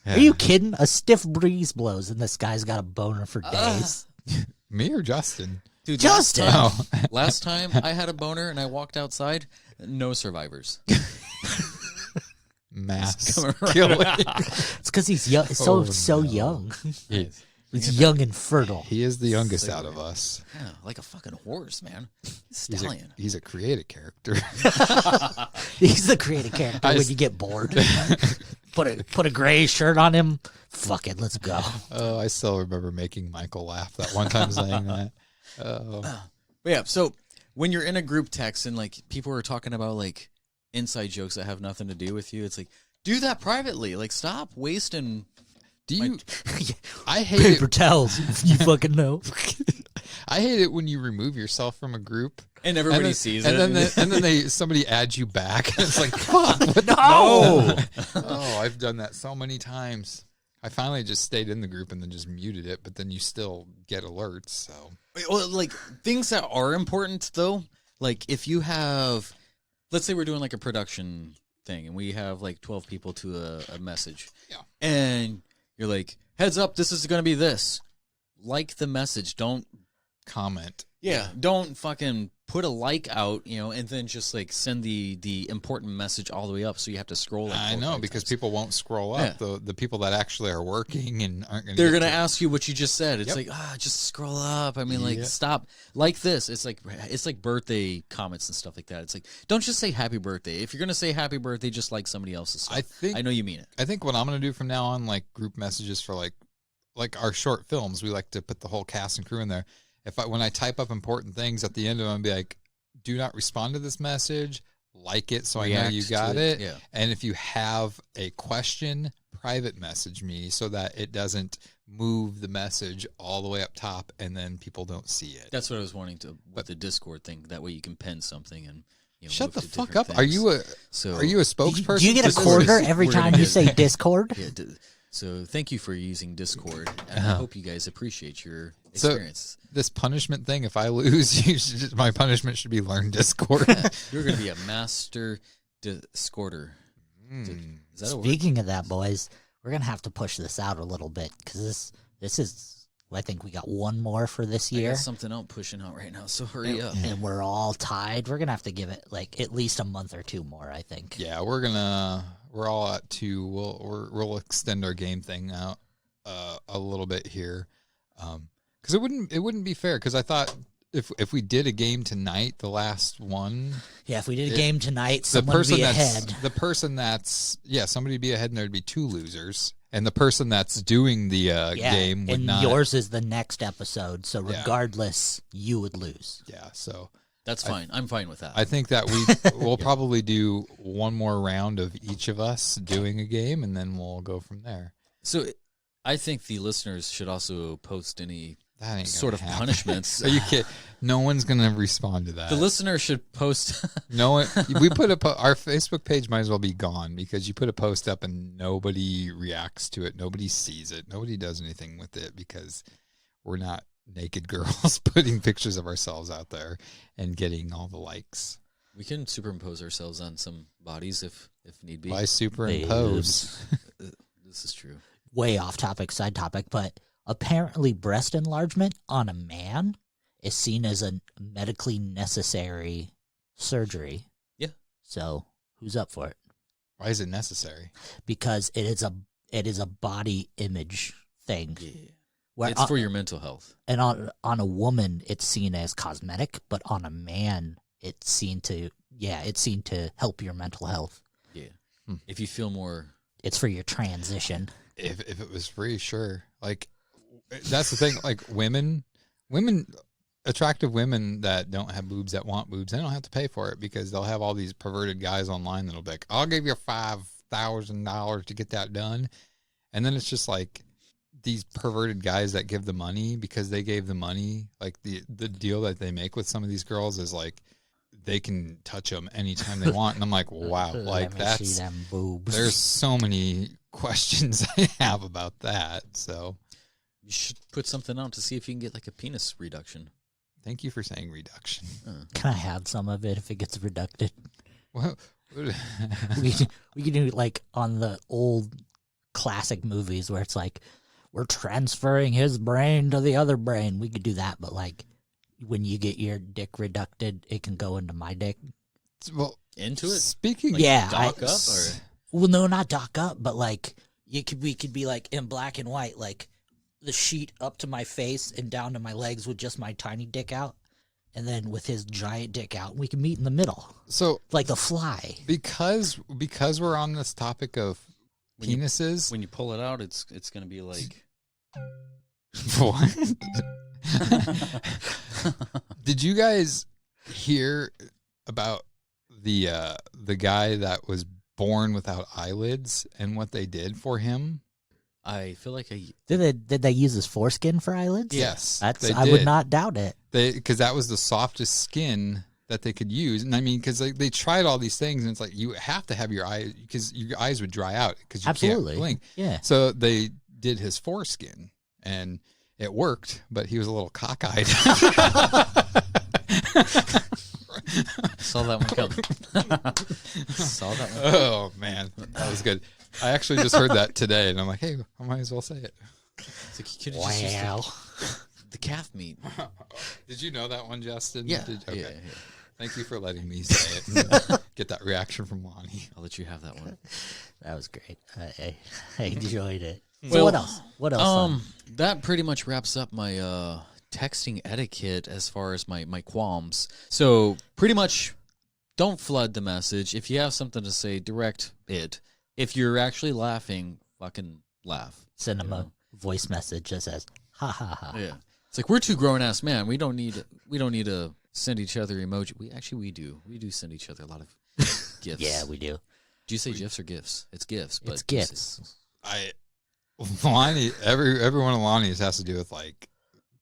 Are you kidding? A stiff breeze blows, and this guy's got a boner for days. Me or Justin? Dude, Justin! Last time I had a boner and I walked outside, no survivors. Mass Coming right killing. It's because he's young. So young. He, He's young and fertile. he is the youngest out of us. Yeah, like a fucking horse, man. He's Stallion. a creative character. He's the creative character I when just- you get bored. Put a gray shirt on him. Fuck it, let's go. Oh, I still remember making Michael laugh that one time saying that. But yeah, so when you're in a group text and like people are talking about like inside jokes that have nothing to do with you, it's like, do that privately. Like, stop wasting. Do you? I hate Paper it. towels. You fucking know. I hate it when you remove yourself from a group And everybody then, sees and it. Then somebody adds you back. And it's like, fuck, what the- No. Oh, I've done that so many times. I finally just stayed in the group and then just muted it, but then you still get alerts. So Well, like things that are important though, like if you have, let's say we're doing like a production thing and we have like 12 people to a message. Yeah. And you're like, heads up, this is going to be this. Like the message. Don't don't fucking put a like out, and then just like send the important message all the way up so you have to scroll. Like I 4 or know 5 because times. people won't scroll up. The people that actually are working and aren't going They're going to ask you what you just said. It's Yep. like, just scroll up. I mean, like, Yeah. stop. Like this. It's like birthday comments and stuff like that. It's like, don't just say happy birthday. If you're going to say happy birthday, just like somebody else's stuff. I know you mean it. I think what I'm going to do from now on, like group messages for like our short films, we like to put the whole cast and crew in there. When I type up important things at the end of them, be like, do not respond to this message, like it so I know React you to got it, it. yeah. And if you have a question, private message me so that it doesn't move the message all the way up top, and then people don't see it. That's what I was wanting to with the Discord thing. That way you can pin something and shut the move to fuck up. different Are things. you a spokesperson? Do you get a quarter every We're time gonna you get- say Discord? Yeah, so thank you for using Discord, and I hope you guys appreciate your experience. So this punishment thing, if I lose, my punishment should be learn Discord. You're going to be a master Discorder. Is that a word? Speaking of that, boys, we're gonna have to push this out a little bit because this is. I think we got one more for this I year. got something out pushing out right now, so hurry up. And we're all tied. We're gonna have to give it like at least a month or two more, I think. Yeah, we're all at 2. We'll extend our game thing out a little bit here, because it wouldn't be fair. Because I thought if we did a game tonight, the last one, Yeah, if we did a game tonight, someone would be ahead. the person that's somebody would be ahead, and there'd be 2 losers, and the person that's doing the game would and not. yours is the next episode, so regardless, you would lose. Yeah, so. That's fine. I'm fine with that. I think that we'll probably do one more round of each of us doing a game, and then we'll go from there. So I think the listeners should also post any That ain't sort of gonna happen. punishments. Are you kidding? No one's gonna respond to that. The listener should post. No one. We put our Facebook page might as well be gone, because you put a post up and nobody reacts to it. Nobody sees it. Nobody does anything with it, because we're not naked girls putting pictures of ourselves out there and getting all the likes. We can superimpose ourselves on some bodies if need be. Why superimpose? This is true. Way off topic, side topic, but apparently breast enlargement on a man is seen as a medically necessary surgery. Yeah. So who's up for it? Why is it necessary? Because it is a body image thing. Yeah. Where It's for your mental health. And on a woman, it's seen as cosmetic, but on a man, it's seen to help your mental health. Yeah. If you feel more, It's for your transition. If it was free, sure. Like, that's the thing. Like, women, attractive women that don't have boobs, that want boobs, they don't have to pay for it, because they'll have all these perverted guys online that'll be like, I'll give you $5,000 to get that done. And then it's just like, these perverted guys that give the money because they gave the money, like the deal that they make with some of these girls is like, they can touch them anytime they want. And I'm like, wow, like Let me see them boobs. there's so many questions I have about that. So you should put something out to see if you can get like a penis reduction. thank you for saying reduction. Can I have some of it if it gets reducted? Well, we can do it like on the old classic movies where it's like, we're transferring his brain to the other brain. We could do that, but like when you get your dick reducted, it can go into my dick. well, Into it? speaking, Like Yeah, dock up or Well, no, not dock up, but like we could be like in black and white, like the sheet up to my face and down to my legs with just my tiny dick out, and then with his giant dick out, we can meet in the middle, so like the Fly. because we're on this topic of penises. when you pull it out, it's going to be like. What? Did you guys hear about the guy that was born without eyelids and what they did for him? I feel like Did they use his foreskin for eyelids? Yes, That's they I would did. not doubt it. Because that was the softest skin that they could use. And I mean, because they tried all these things, and it's like, you have to have your eyes, because your eyes would dry out because you Absolutely. can't blink. Yeah. So they did his foreskin, and it worked, but he was a little cockeyed. saw that one coming. Saw that one. Oh, man. That was good. I actually just heard that today, and I'm like, hey, I might as well say it. It's like you could have just used the calf meat. Did you know that one, Justin? Yeah. Okay. Yeah. Thank you for letting me say it. And get that reaction from Lonnie. I'll let you have that one. That was great. I enjoyed it. So Well, what else? What else? That pretty much wraps up my texting etiquette as far as my qualms. So pretty much, don't flood the message. If you have something to say, direct it. If you're actually laughing, fucking laugh. Send him a voice message that says, ha ha ha. Yeah. It's like, we're two grown ass men. We don't need to send each other emoji. We do. We do send each other a lot of gifts. Yeah, we do. Do you say gifs or gifts? It's gifts. But It's gifts. Lonnie, every one of Lonnie's has to do with like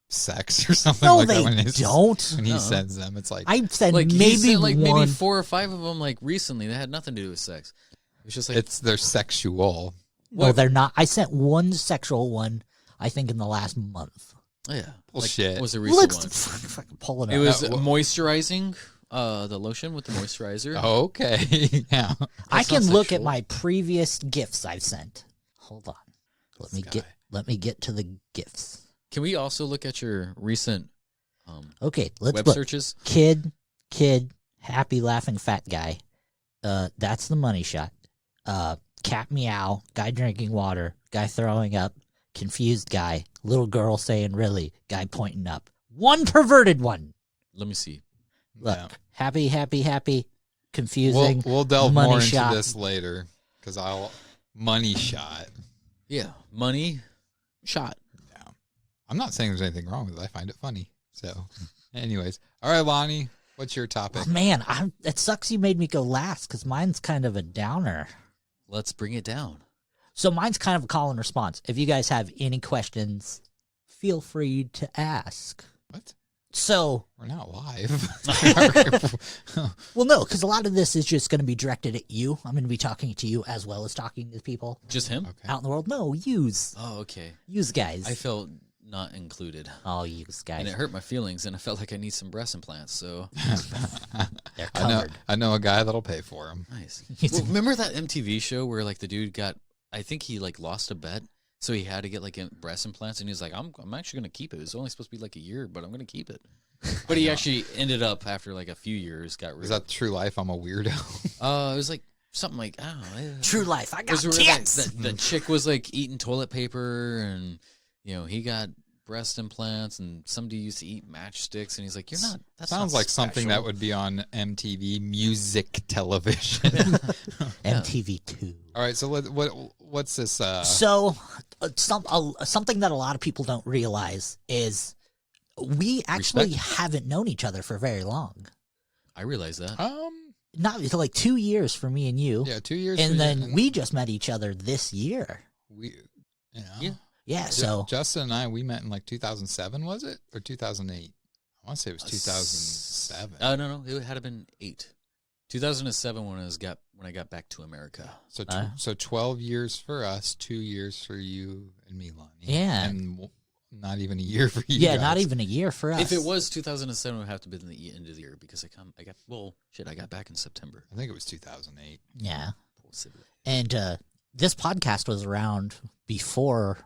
sex or something No, like they that. When don't. When he sends them, it's like I said Like he maybe sent, like one. maybe 4 or 5 of them like recently that had nothing to do with sex. It was just like they're sexual. No, they're not. I sent one sexual one, I think, in the last month. oh, yeah. Bullshit. Like, what was the recent one? Fucking pulling It up. was moisturizing, the lotion with the moisturizer. Okay, yeah. I That's can not look sexual. at my previous gifts I've sent. Hold on. Let me get to the gifts. Can we also look at your recent Okay, let's web look. searches? Kid, happy laughing fat guy. That's the money shot. Cat meow, guy drinking water, guy throwing up, confused guy, little girl saying really, guy pointing up. One perverted one. Let me see. Look, Yeah. happy, confusing. We'll delve money more into shot. this later because money shot. Yeah, money shot. Yeah, I'm not saying there's anything wrong with it. I find it funny. So, anyways, all right, Lonnie, what's your topic? Oh, man, it sucks you made me go last because mine's kind of a downer. Let's bring it down. So mine's kind of a call and response. If you guys have any questions, feel free to ask. What? So, We're not live. well, no, because a lot of this is just going to be directed at you. I'm going to be talking to you as well as talking to people Just him? Okay. out in the world. No, yous. Oh, okay. Yous guys. I felt not included. Oh, yous guys. And it hurt my feelings, and I felt like I need some breast implants, so They're I know. covered. I know a guy that'll pay for him. nice. Well, remember that MTV show where, like, the dude got, I think he, like, lost a bet, so he had to get, like, breast implants, and he was like, I'm actually going to keep it. It's only supposed to be, like, a year, but I'm going to keep it. But he actually ended up, after, like, a few years, got rid Is of that true life? I'm a weirdo. it. Was, like, something like, I don't know. True life. I It got was where tits. the chick was, like, eating toilet paper, and, you know, he got breast implants, and somebody used to eat matchsticks, and he's like, "You're not." That Sounds like something that would be on MTV music television. MTV2. All right, so what's this? So, something that a lot of people don't realize is we actually haven't known each other for very long. I realize that. Not like 2 years for me and you. Yeah, 2 years. And then we just met each other this year. Yeah, so Justin and I met in like 2007, was it, or 2008? I want to say it was 2007. No, it had been 8. 2007 when I got back to America. So 12 years for us, 2 years for you and me, Lonnie. Yeah. And not even a year for you. yeah, guys. not even a year for us. If it was 2007, it would have to be in the end of the year because I got back in September. I think it was 2008. Yeah. Possibly. And this podcast was around before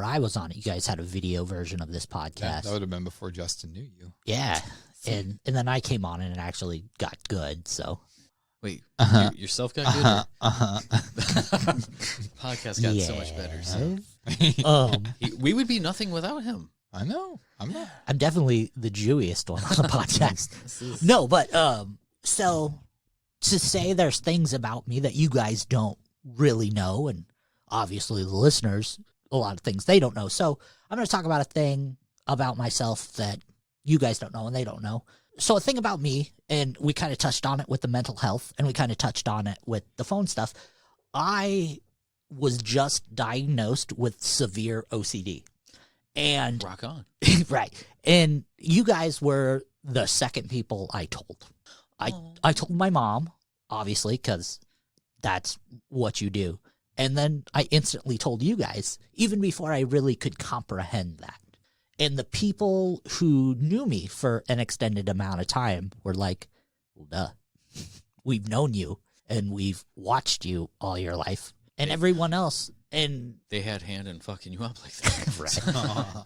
I was on it. You guys had a video version of this podcast. That would have been before Justin knew you. Yeah. And then I came on and it actually got good, so. Wait, yourself got good? Podcast got so much better. So. We would be nothing without him. I know. I'm not. I'm definitely the Jewiest one on the podcast. No, but so to say there's things about me that you guys don't really know, and obviously the listeners, a lot of things they don't know. So I'm going to talk about a thing about myself that you guys don't know and they don't know. So a thing about me, and we kind of touched on it with the mental health, and we kind of touched on it with the phone stuff. I was just diagnosed with severe OCD. And rock on. Right. And you guys were the second people I told. I told my mom, obviously, because that's what you do. And then I instantly told you guys, even before I really could comprehend that. And the people who knew me for an extended amount of time were like, well, duh. We've known you and we've watched you all your life. And everyone else, and they had hand in fucking you up like that. Right.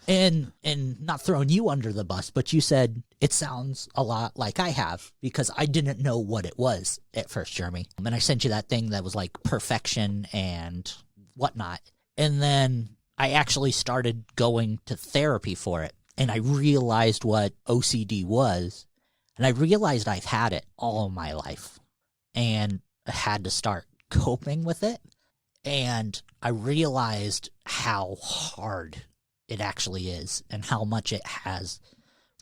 and not throwing you under the bus, but you said it sounds a lot like I have, because I didn't know what it was at first, Jeremy. And I sent you that thing that was like perfection and whatnot. And then I actually started going to therapy for it. And I realized what OCD was. And I realized I've had it all of my life. And I had to start coping with it. And I realized how hard it actually is and how much it has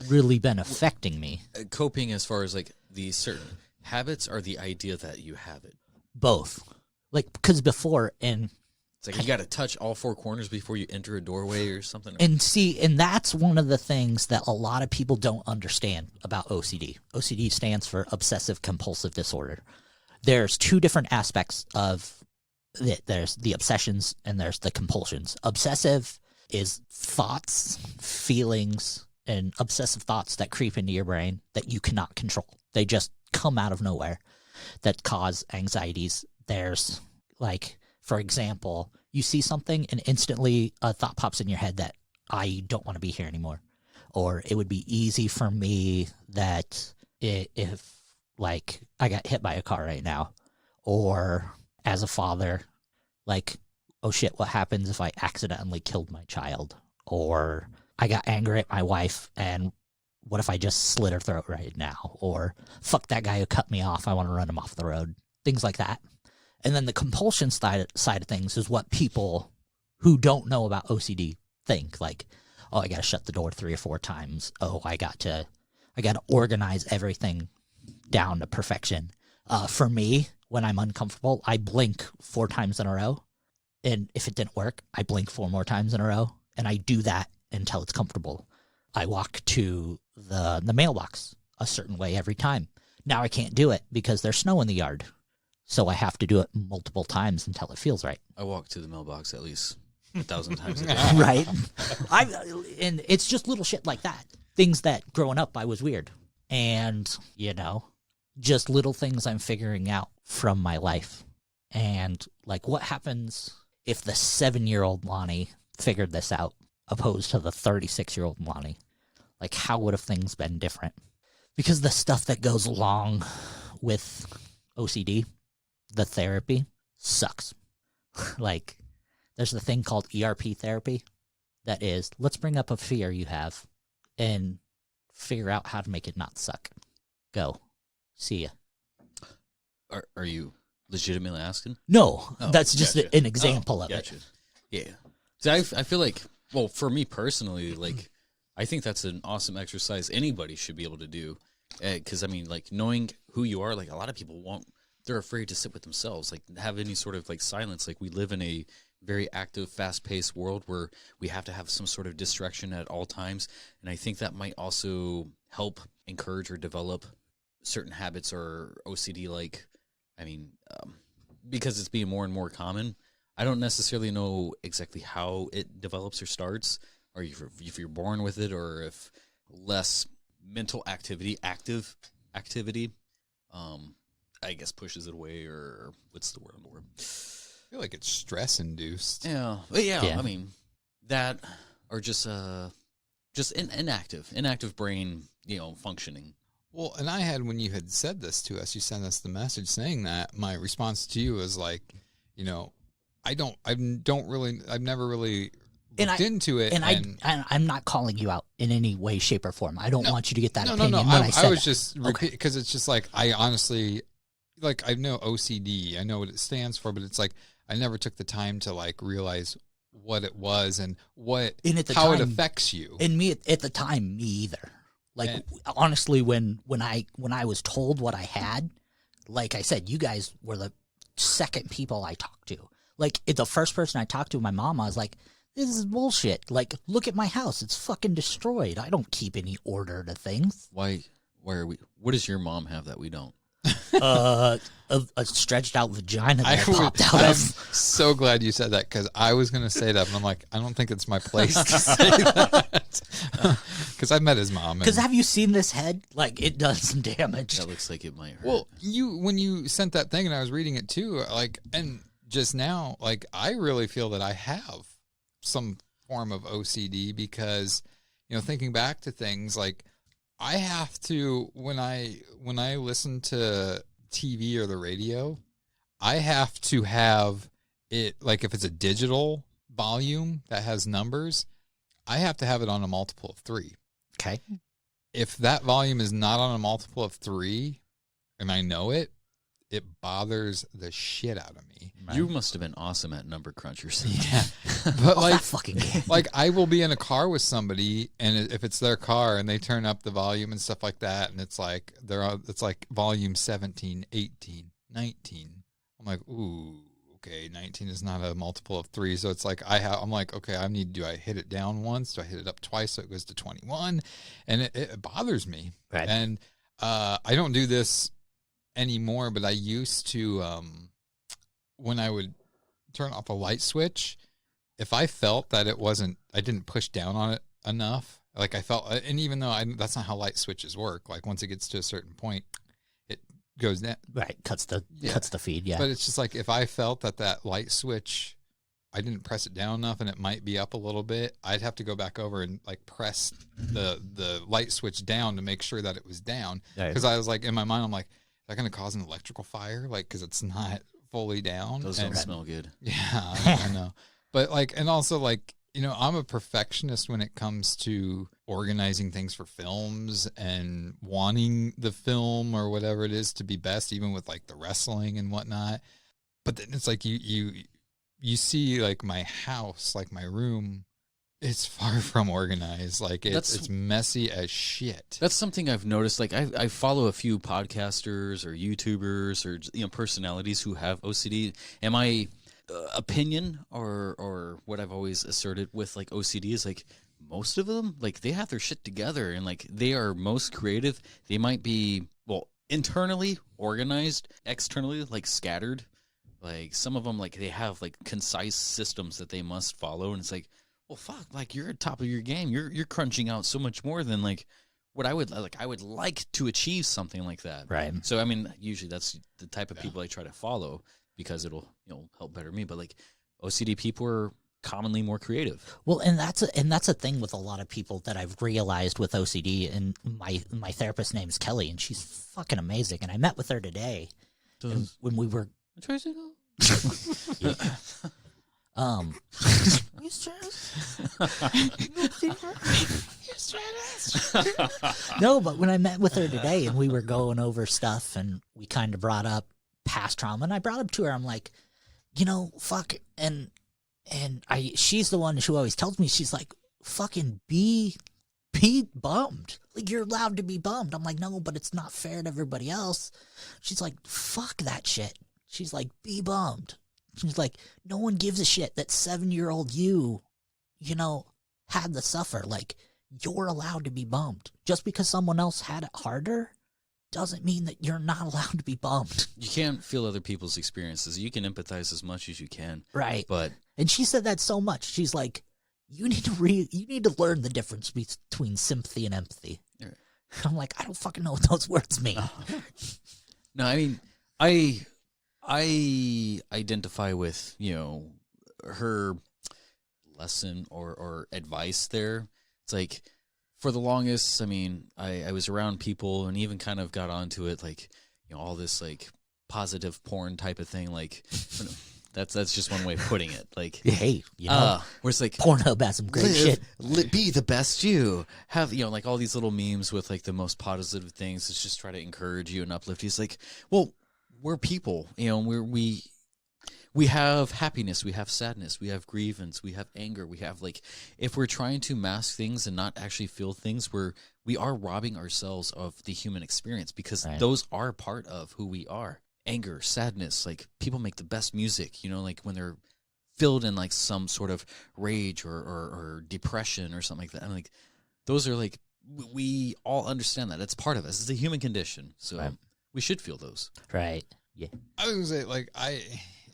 really been affecting me. Coping as far as like the certain habits or the idea that you have it? Both. Like, because before, and It's like you got to touch all four corners before you enter a doorway or something. And that's one of the things that a lot of people don't understand about OCD. OCD stands for obsessive compulsive disorder. There's two different aspects of it. There's the obsessions and there's the compulsions. Obsessive is thoughts, feelings, and obsessive thoughts that creep into your brain that you cannot control. They just come out of nowhere that cause anxieties. There's like, for example, you see something and instantly a thought pops in your head that I don't want to be here anymore. Or it would be easy for me that if like I got hit by a car right now, or as a father, like, oh shit, what happens if I accidentally killed my child? Or I got angry at my wife and what if I just slit her throat right now? Or fuck that guy who cut me off, I want to run him off the road. Things like that. And then the compulsion side of things is what people who don't know about OCD think. Like, oh, I got to shut the door 3 or 4 times. Oh, I got to organize everything down to perfection. For me, when I'm uncomfortable, I blink 4 times in a row. And if it didn't work, I blink 4 more times in a row. And I do that until it's comfortable. I walk to the mailbox a certain way every time. Now I can't do it because there's snow in the yard. So I have to do it multiple times until it feels right. I walk to the mailbox at least 1,000 times a day. Right? And it's just little shit like that. Things that growing up I was weird. And, just little things I'm figuring out from my life. And like, what happens if the 7-year-old Lonnie figured this out opposed to the 36-year-old Lonnie? Like, how would have things been different? Because the stuff that goes along with OCD, the therapy, sucks. Like, there's the thing called ERP therapy that is, let's bring up a fear you have and figure out how to make it not suck. Go. See ya. Are you legitimately asking? No, Oh, that's just gotcha. an example of Gotcha. it. Yeah. So I feel like, well, for me personally, like, I think that's an awesome exercise anybody should be able to do. Because, I mean, like, knowing who you are, like, a lot of people they're afraid to sit with themselves, like, have any sort of, like, silence. Like, we live in a very active, fast-paced world where we have to have some sort of distraction at all times. And I think that might also help encourage or develop certain habits or OCD, like, I mean, because it's being more and more common. I don't necessarily know exactly how it develops or starts, or if you're born with it, or if less mental active activity, I guess pushes it away, or what's the word I'm looking for? I feel like it's stress-induced. Yeah. But yeah, I mean, that, or just inactive brain, functioning. Well, and I had, when you had said this to us, you sent us the message saying that, my response to you was like, I've never really looked into it. And I'm not calling you out in any way, shape, or form. I don't want you to get that opinion. No. When I said was that. just repeat, because it's just like, I honestly, like, I know OCD, I know what it stands for, but it's like, I never took the time to like realize what it was and how it affects you. And me at the time, me either. Like, honestly, when I was told what I had, like I said, you guys were the second people I talked to. Like, the first person I talked to, my mom, I was like, this is bullshit. Like, look at my house. It's fucking destroyed. I don't keep any order to things. Why are we? What does your mom have that we don't? A stretched out vagina that popped out I'm of. so glad you said that, because I was going to say that, and I'm like, I don't think it's my place to say that. Because I've met his mom. Because have you seen this head? Like, it does some damage. That looks like it might hurt. Well, when you sent that thing and I was reading it too, like, and just now, like, I really feel that I have some form of OCD because, thinking back to things, like, I have to, when I listen to TV or the radio, I have to have it, like, if it's a digital volume that has numbers, I have to have it on a multiple of 3. Okay. If that volume is not on a multiple of 3, and I know it, it bothers the shit out of me. Right? You must have been awesome at number crunchers. Yeah. But like, fucking game. Like, I will be in a car with somebody, and if it's their car and they turn up the volume and stuff like that, and it's like it's like volume 17, 18, 19. I'm like, ooh, okay, 19 is not a multiple of 3. So it's like I'm like, okay, do I hit it down once? Do I hit it up twice so it goes to 21? And it bothers me. Right. And I don't do this anymore, but I used to, when I would turn off a light switch, if I felt that I didn't push down on it enough, like I felt, and even though that's not how light switches work, like once it gets to a certain point, it goes down. Right, cuts the feed, yeah. But it's just like if I felt that light switch, I didn't press it down enough and it might be up a little bit, I'd have to go back over and like press the light switch down to make sure that it was down. Because I was like, in my mind, I'm like, is that going to cause an electrical fire? Like, because it's not fully down. Those don't smell good. Yeah, I know. But like, and also like, you know, I'm a perfectionist when it comes to organizing things for films and wanting the film or whatever it is to be best, even with like the wrestling and whatnot. But then it's like you see like my house, like my room, it's far from organized. Like it's messy as shit. That's something I've noticed. Like I follow a few podcasters or YouTubers or, you know, personalities who have OCD. And my opinion or what I've always asserted with like OCD is like most of them, like they have their shit together and like they are most creative. They might be, well, internally organized, externally like scattered. Like some of them, like they have like concise systems that they must follow. And it's like, well, fuck, like you're at top of your game. You're crunching out so much more than like what I would like to achieve something like that. Right. So, I mean, usually that's the type of people I try to follow because it'll, you know, help better me. But like OCD people are commonly more creative. Well, and that's a thing with a lot of people that I've realized with OCD. And my therapist name's Kelly, and she's fucking amazing. And I met with her today when we were. No, but when I met with her today and we were going over stuff and we kind of brought up past trauma, and I brought up to her, I'm like, you know, fuck, and she's the one who always tells me, she's like, fucking be bummed. Like, you're allowed to be bummed. I'm like, no, but it's not fair to everybody else. She's like, fuck that shit. She's like, be bummed. She's like, no one gives a shit that 7-year-old you know, had to suffer. Like, you're allowed to be bummed. Just because someone else had it harder doesn't mean that you're not allowed to be bummed. You can't feel other people's experiences. You can empathize as much as you can. Right. But and she said that so much. She's like, you need to learn the difference between sympathy and empathy. Right. I'm like, I don't fucking know what those words mean. No, I mean, I identify with, you know, her lesson or advice there. It's like, for the longest, I mean, I was around people and even kind of got onto it, like, you know, all this like positive porn type of thing. Like, that's just one way of putting it. Like, hey, you know, where it's like Pornhub has some great shit. Be the best you. Have, you know, like all these little memes with like the most positive things. It's just try to encourage you and uplift you. It's like, well, we're people, you know, we have happiness, we have sadness, we have grievance, we have anger, we have, like, if we're trying to mask things and not actually feel things, we are robbing ourselves of the human experience, because those are part of who we are. Anger, sadness, like, people make the best music, you know, like when they're filled in like some sort of rage or depression or something like that. And like, those are like, we all understand that. It's part of us. It's a human condition. So we should feel those. Right. Yeah. I was gonna say, like,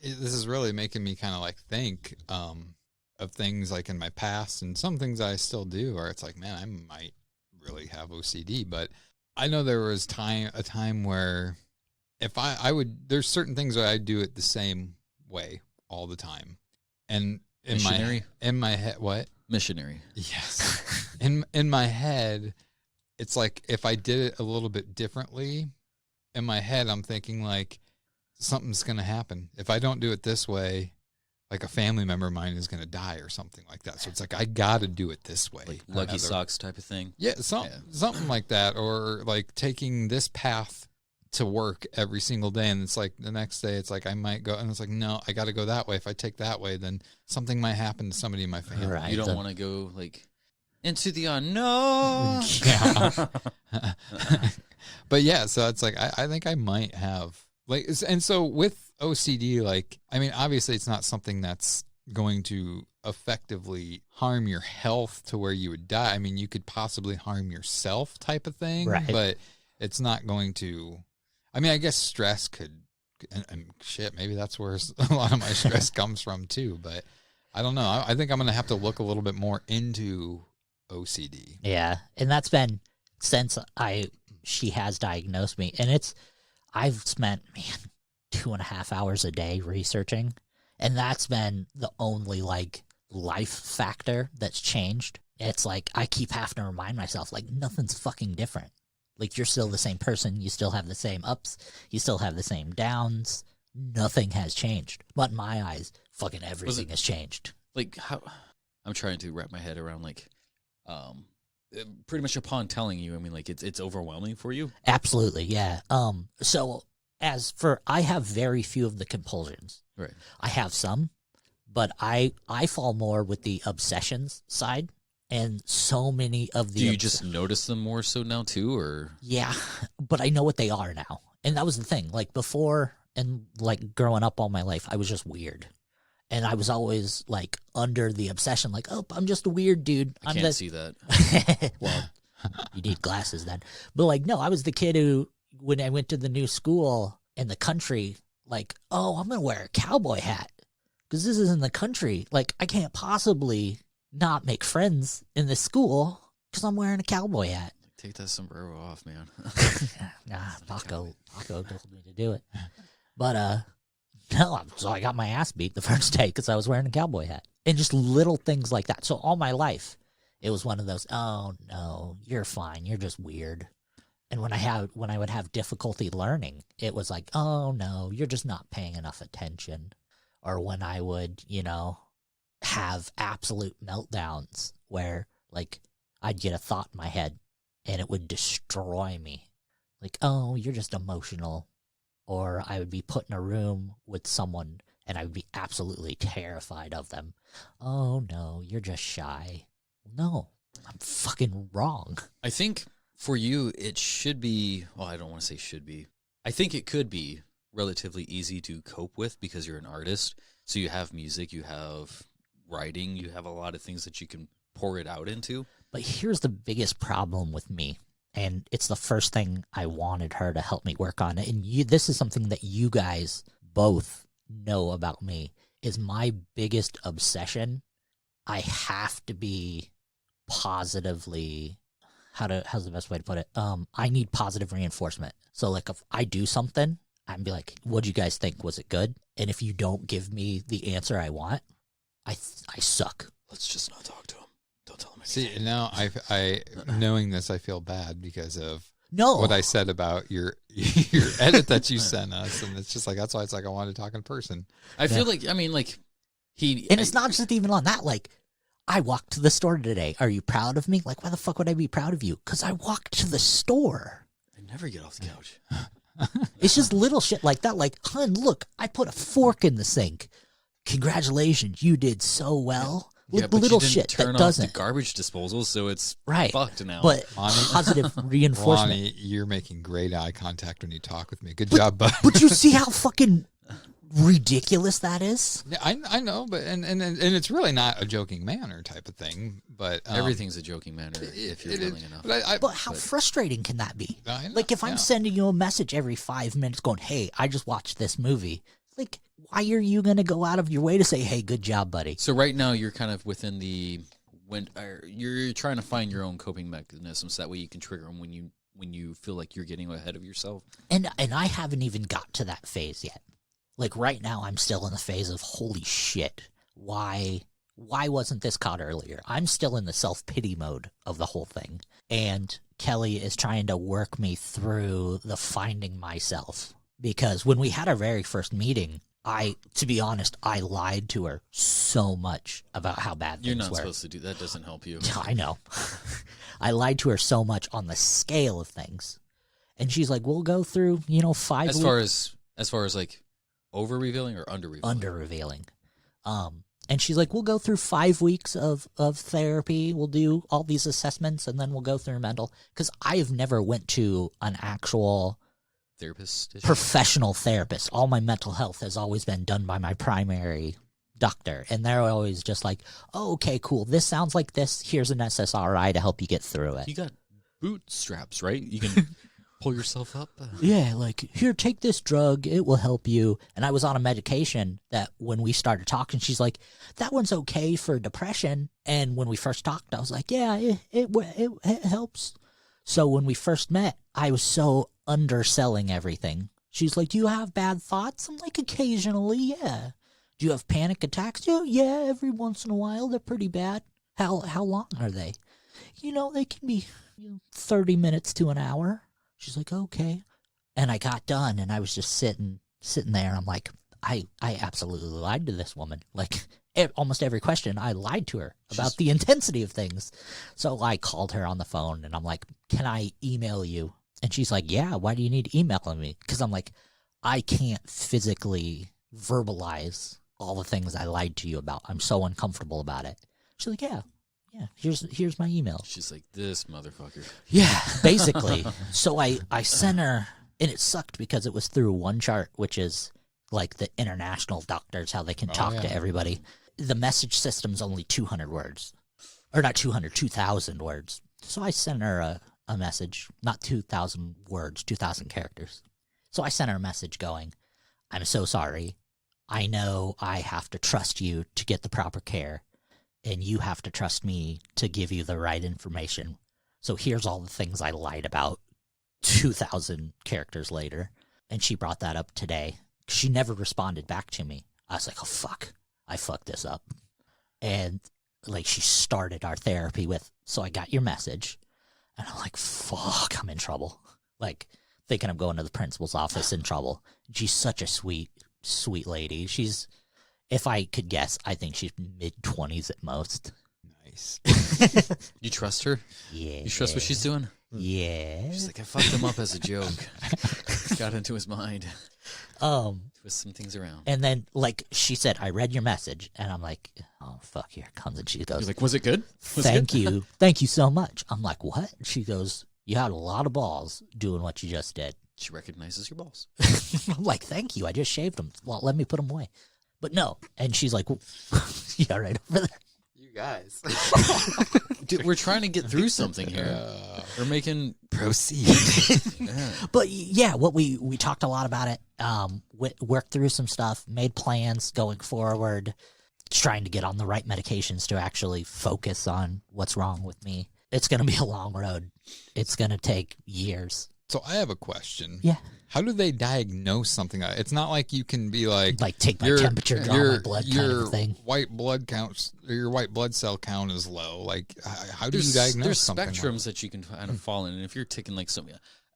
this is really making me kind of like think of things like in my past, and some things I still do, or it's like, man, I might really have OCD. But I know there was a time where if I would, there's certain things that I do it the same way all the time, and in my head, what? Missionary. Yes. in my head, it's like if I did it a little bit differently, in my head, I'm thinking like, something's going to happen. If I don't do it this way, like a family member of mine is going to die or something like that. So it's like, I got to do it this way. Like Lucky Socks type of thing? Yeah, something like that. Or like taking this path to work every single day. And it's like the next day, it's like I might go, and it's like, no, I got to go that way. If I take that way, then something might happen to somebody in my family. Right. You don't want to go like into the unknown. Yeah. But yeah, so it's like, I think I might have. Like, and so with OCD, like, I mean, obviously it's not something that's going to effectively harm your health to where you would die. I mean, you could possibly harm yourself type of thing, Right. but it's not going to, I mean, I guess stress could, and shit, maybe that's where a lot of my stress comes from too, but I don't know. I think I'm going to have to look a little bit more into OCD. Yeah, and that's been since she has diagnosed me, and I've spent 2.5 hours a day researching, and that's been the only like life factor that's changed. It's like I keep having to remind myself like nothing's fucking different. Like you're still the same person, you still have the same ups, you still have the same downs. Nothing has changed, but in my eyes, fucking everything has changed. Like how I'm trying to wrap my head around like, pretty much upon telling you, I mean, like it's overwhelming for you. Absolutely, yeah. So as for, I have very few of the compulsions. Right. I have some, but I fall more with the obsessions side, and so many of the. Do you just notice them more so now too, or? Yeah, but I know what they are now, and that was the thing. Like before, and like growing up all my life, I was just weird. And I was always like under the obsession, like, oh, I'm just a weird dude. I can't see that. Well, you need glasses then. But like, no, I was the kid who, when I went to the new school in the country, like, oh, I'm going to wear a cowboy hat because this is in the country. Like, I can't possibly not make friends in this school because I'm wearing a cowboy hat. Take that sombrero off, man. Nah, Paco told me to do it. But, no, so I got my ass beat the first day because I was wearing a cowboy hat. And just little things like that. So all my life, it was one of those, oh, no, you're fine. You're just weird. And when I would have difficulty learning, it was like, oh, no, you're just not paying enough attention. Or when I would, have absolute meltdowns where, like, I'd get a thought in my head and it would destroy me. Like, oh, you're just emotional. Or I would be put in a room with someone and I would be absolutely terrified of them. Oh, no, you're just shy. No, I'm fucking wrong. I think for you, it should be, well, I don't want to say should be. I think it could be relatively easy to cope with because you're an artist. So you have music, you have writing, you have a lot of things that you can pour it out into. But here's the biggest problem with me. And it's the first thing I wanted her to help me work on. And this is something that you guys both know about me, is my biggest obsession. I have to be positively, how's the best way to put it? I need positive reinforcement. So like if I do something, I'd be like, what'd you guys think? Was it good? And if you don't give me the answer I want, I suck. Let's just not talk to him. Don't tell him See, anything. now I knowing this, I feel bad because of what I said about your edit that you sent us, and it's just like that's why it's like I wanted to talk in person. I feel like it's not just even on that. Like, I walked to the store today. Are you proud of me? Like, why the fuck would I be proud of you? Because I walked to the store. I never get off the couch. It's just little shit like that. Like, hun, look, I put a fork in the sink. Congratulations, you did so well. Yeah, Like but little you didn't shit turn that off doesn't. the garbage disposal, so it's right. fucked now. But Lonnie, positive reinforcement. Lonnie, you're making great eye contact when you talk with me. Good job, bud. But you see how fucking ridiculous that is? Yeah, I know, but and it's really not a joking manner type of thing. But everything's a joking manner if you're willing enough. But how frustrating can that be? I know, Like if I'm sending you a message every 5 minutes going, hey, I just watched this movie. Like, why are you going to go out of your way to say, hey, good job, buddy? So right now you're kind of within you're trying to find your own coping mechanisms. That way you can trigger them when you feel like you're getting ahead of yourself. And I haven't even got to that phase yet. Like right now I'm still in the phase of, holy shit, why wasn't this caught earlier? I'm still in the self-pity mode of the whole thing. And Kelly is trying to work me through the finding myself. Because when we had our very first meeting, to be honest, I lied to her so much about how bad things were. You're not supposed to do that. Doesn't help you. I know. I lied to her so much on the scale of things. And she's like, we'll go through, 5 weeks. As far as like over revealing or under revealing? Under revealing. And she's like, we'll go through 5 weeks of therapy. We'll do all these assessments and then we'll go through mental. Because I have never went to an actual therapist? Professional therapist. All my mental health has always been done by my primary doctor. And they're always just like, oh, okay, cool. This sounds like this. Here's an SSRI to help you get through it. You got bootstraps, right? You can pull yourself up. Yeah, like, here, take this drug. It will help you. And I was on a medication that when we started talking, she's like, that one's okay for depression. And when we first talked, I was like, yeah, it helps. So when we first met, I was so underselling everything. She's like, do you have bad thoughts? I'm like, occasionally, yeah. Do you have panic attacks? Yeah, every once in a while. They're pretty bad. How long are they? They can be 30 minutes to an hour. She's like, okay. And I got done, and I was just sitting there. I'm like, I absolutely lied to this woman. Like, almost every question, I lied to her about the intensity of things. So I called her on the phone, and I'm like, can I email you? And she's like, yeah, why do you need emailing me? Because I'm like, I can't physically verbalize all the things I lied to you about. I'm so uncomfortable about it. She's like, yeah, here's my email. She's like, this motherfucker. Yeah, basically. So I sent her, and it sucked because it was through OneChart, which is like the international doctors, how they can talk to everybody. The message system's only 200 words. Or not 200, 2,000 words. So I sent her a message, not 2,000 words, 2,000 characters. So I sent her a message going, I'm so sorry. I know I have to trust you to get the proper care, and you have to trust me to give you the right information. So here's all the things I lied about 2,000 characters later. And she brought that up today. She never responded back to me. I was like, oh, fuck. I fucked this up. And, like, she started our therapy with, so I got your message. And I'm like, fuck, I'm in trouble. Like, thinking I'm going to the principal's office in trouble. She's such a sweet lady. She's, if I could guess, I think she's mid-20s at most. Nice. You trust her? Yeah. You trust what she's doing? Yeah. She's like, I fucked him up as a joke. Got into his mind. Twist some things around. And then, like, she said, I read your message. And I'm like, oh, fuck, here it comes. And she goes, You're like, was it good? Thank you. Thank you so much. I'm like, what? She goes, you had a lot of balls doing what you just did. She recognizes your balls. I'm like, thank you. I just shaved them. Well, let me put them away. But no. And she's like, yeah, right over there. You guys. Dude, we're trying to get through something here. We're making... Proceed. Yeah. But yeah, what we talked a lot about it, worked through some stuff, made plans going forward, trying to get on the right medications to actually focus on what's wrong with me. It's going to be a long road. It's going to take years. So I have a question. Yeah. How do they diagnose something? It's not like you can be like take my temperature, draw my blood kind of thing. White blood counts, your white blood cell count is low. Like, how do you diagnose there's something? There's spectrums that you can kind of fall in. And if you're taking like some,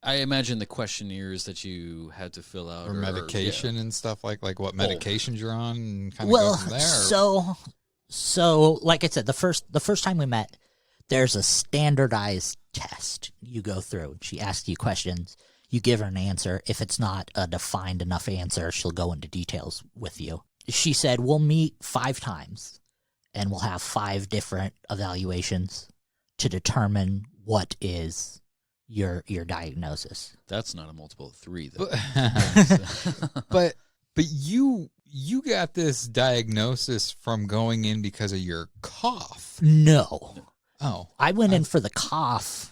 I imagine the questionnaires that you had to fill out, or medication and stuff like what medications you're on, and kind of well, go from there. So like I said, the first time we met, there's a standardized test you go through. She asks you questions. You give her an answer. If it's not a defined enough answer, she'll go into details with you. She said, we'll meet 5 times, and we'll have 5 different evaluations to determine what is your diagnosis. That's not a multiple of 3, though. But you got this diagnosis from going in because of your cough. No. Oh. I went in for the cough,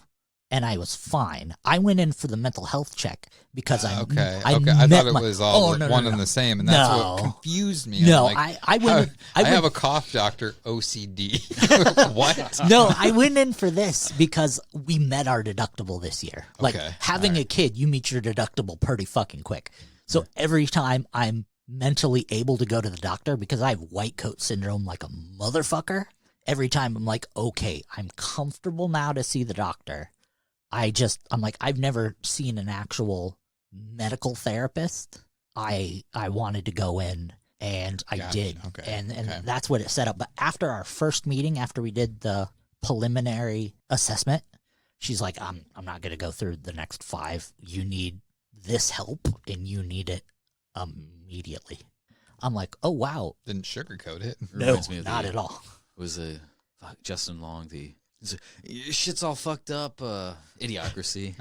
and I was fine. I went in for the mental health check because I thought it was all one and the same, and that's what confused me. No, like, I have a cough doctor, OCD. What? No, I went in for this because we met our deductible this year. Like, having a kid, you meet your deductible pretty fucking quick. So every time I'm mentally able to go to the doctor, because I have white coat syndrome like a motherfucker, every time I'm like, okay, I'm comfortable now to see the doctor. I'm like, I've never seen an actual medical therapist. I wanted to go in, and I did. Okay. And that's what it set up. But after our first meeting, after we did the preliminary assessment, she's like, I'm not going to go through the next 5. You need this help, and you need it immediately. I'm like, oh, wow. Didn't sugarcoat it. No, not at all. It was Justin Long, shit's all fucked up, Idiocracy.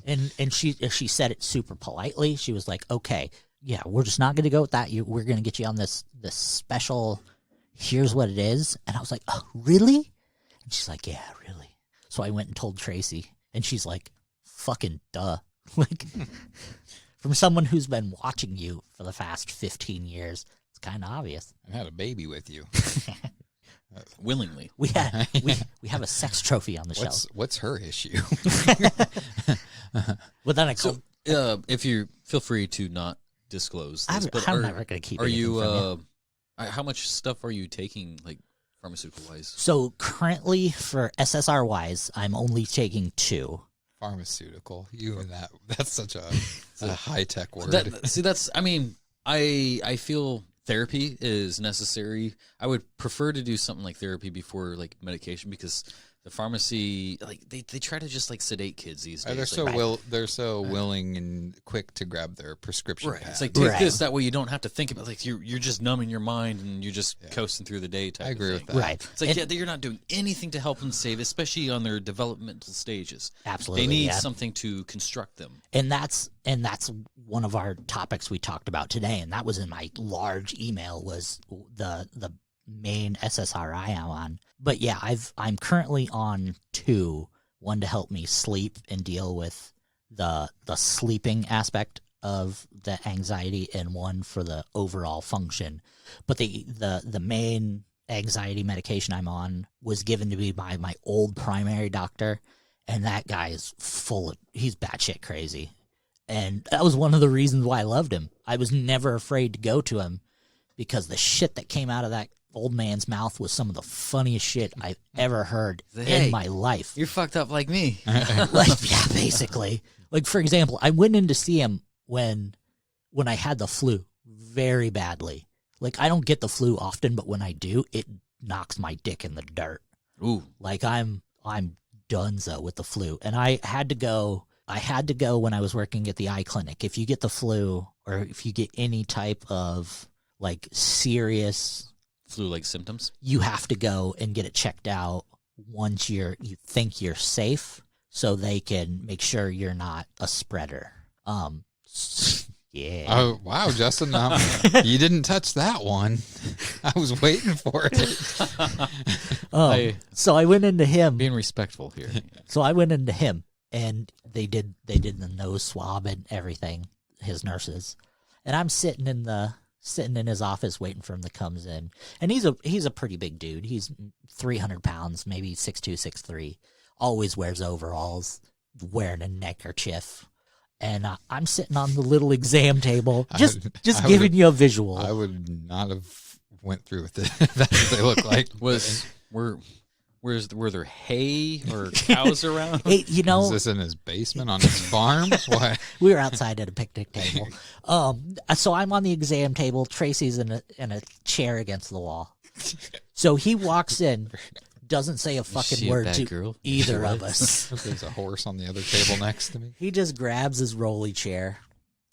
And she said it super politely. She was like, okay, yeah, we're just not going to go with that. We're going to get you on this special, here's what it is. And I was like, oh, really? And she's like, yeah, really. So I went and told Tracy, and she's like, fucking duh. Like, from someone who's been watching you for the past 15 years, it's kind of obvious. I had a baby with you. Willingly. We have a sex trophy on the shelf. What's her issue? Well, then If you feel free to not disclose this, I'm never going to keep. Are anything you? from you. How much stuff are you taking, like pharmaceutical wise? So currently, for SSR wise, I'm only taking 2. Pharmaceutical. You and that's such a high tech word. I feel therapy is necessary. I would prefer to do something like therapy before like medication, because the pharmacy, like they try to just like sedate kids these days. They're so willing and quick to grab their prescription Right. pad. It's like take this, that way you don't have to think about, like you're just numbing your mind and you're just coasting through the day type I agree of with thing. that. Right. It's like you're not doing anything to help them save, especially on their developmental stages. Absolutely, They need yeah. something to construct them. And that's one of our topics we talked about today, and that was in my large email, was the main SSRI I'm on. But yeah, I'm currently on 2, one to help me sleep and deal with the sleeping aspect of the anxiety, and one for the overall function. But the main anxiety medication I'm on was given to me by my old primary doctor, and that guy is he's batshit crazy. And that was one of the reasons why I loved him. I was never afraid to go to him, because the shit that came out of that old man's mouth was some of the funniest shit I've ever heard in my life. You're fucked up like me. Like, yeah, basically. Like, for example, I went in to see him when I had the flu very badly. Like, I don't get the flu often, but when I do, it knocks my dick in the dirt. Ooh. Like, I'm donezo with the flu. And I had to go when I was working at the eye clinic. If you get the flu, or if you get any type of like serious Flu-like symptoms, you have to go and get it checked out once you think you're safe, so they can make sure you're not a spreader. Yeah. Oh, wow, Justin. You didn't touch that one. I was waiting for it. So I went into him. being respectful here. So I went into him, and they did the nose swab and everything, his nurses. And I'm sitting in his office waiting for him to come in. And he's a pretty big dude. He's 300 pounds, maybe 6'2", 6'3". Always wears overalls, wearing a neckerchief. And I'm sitting on the little exam table, just giving you a visual. I would not have went through with it. That's what they look like. Were there hay or cows around? Hey, Is this in his basement on his farm? Why? We were outside at a picnic table. So I'm on the exam table. Tracy's in a chair against the wall. So he walks in, doesn't say a fucking word to either of us. There's a horse on the other table next to me. He just grabs his rolly chair,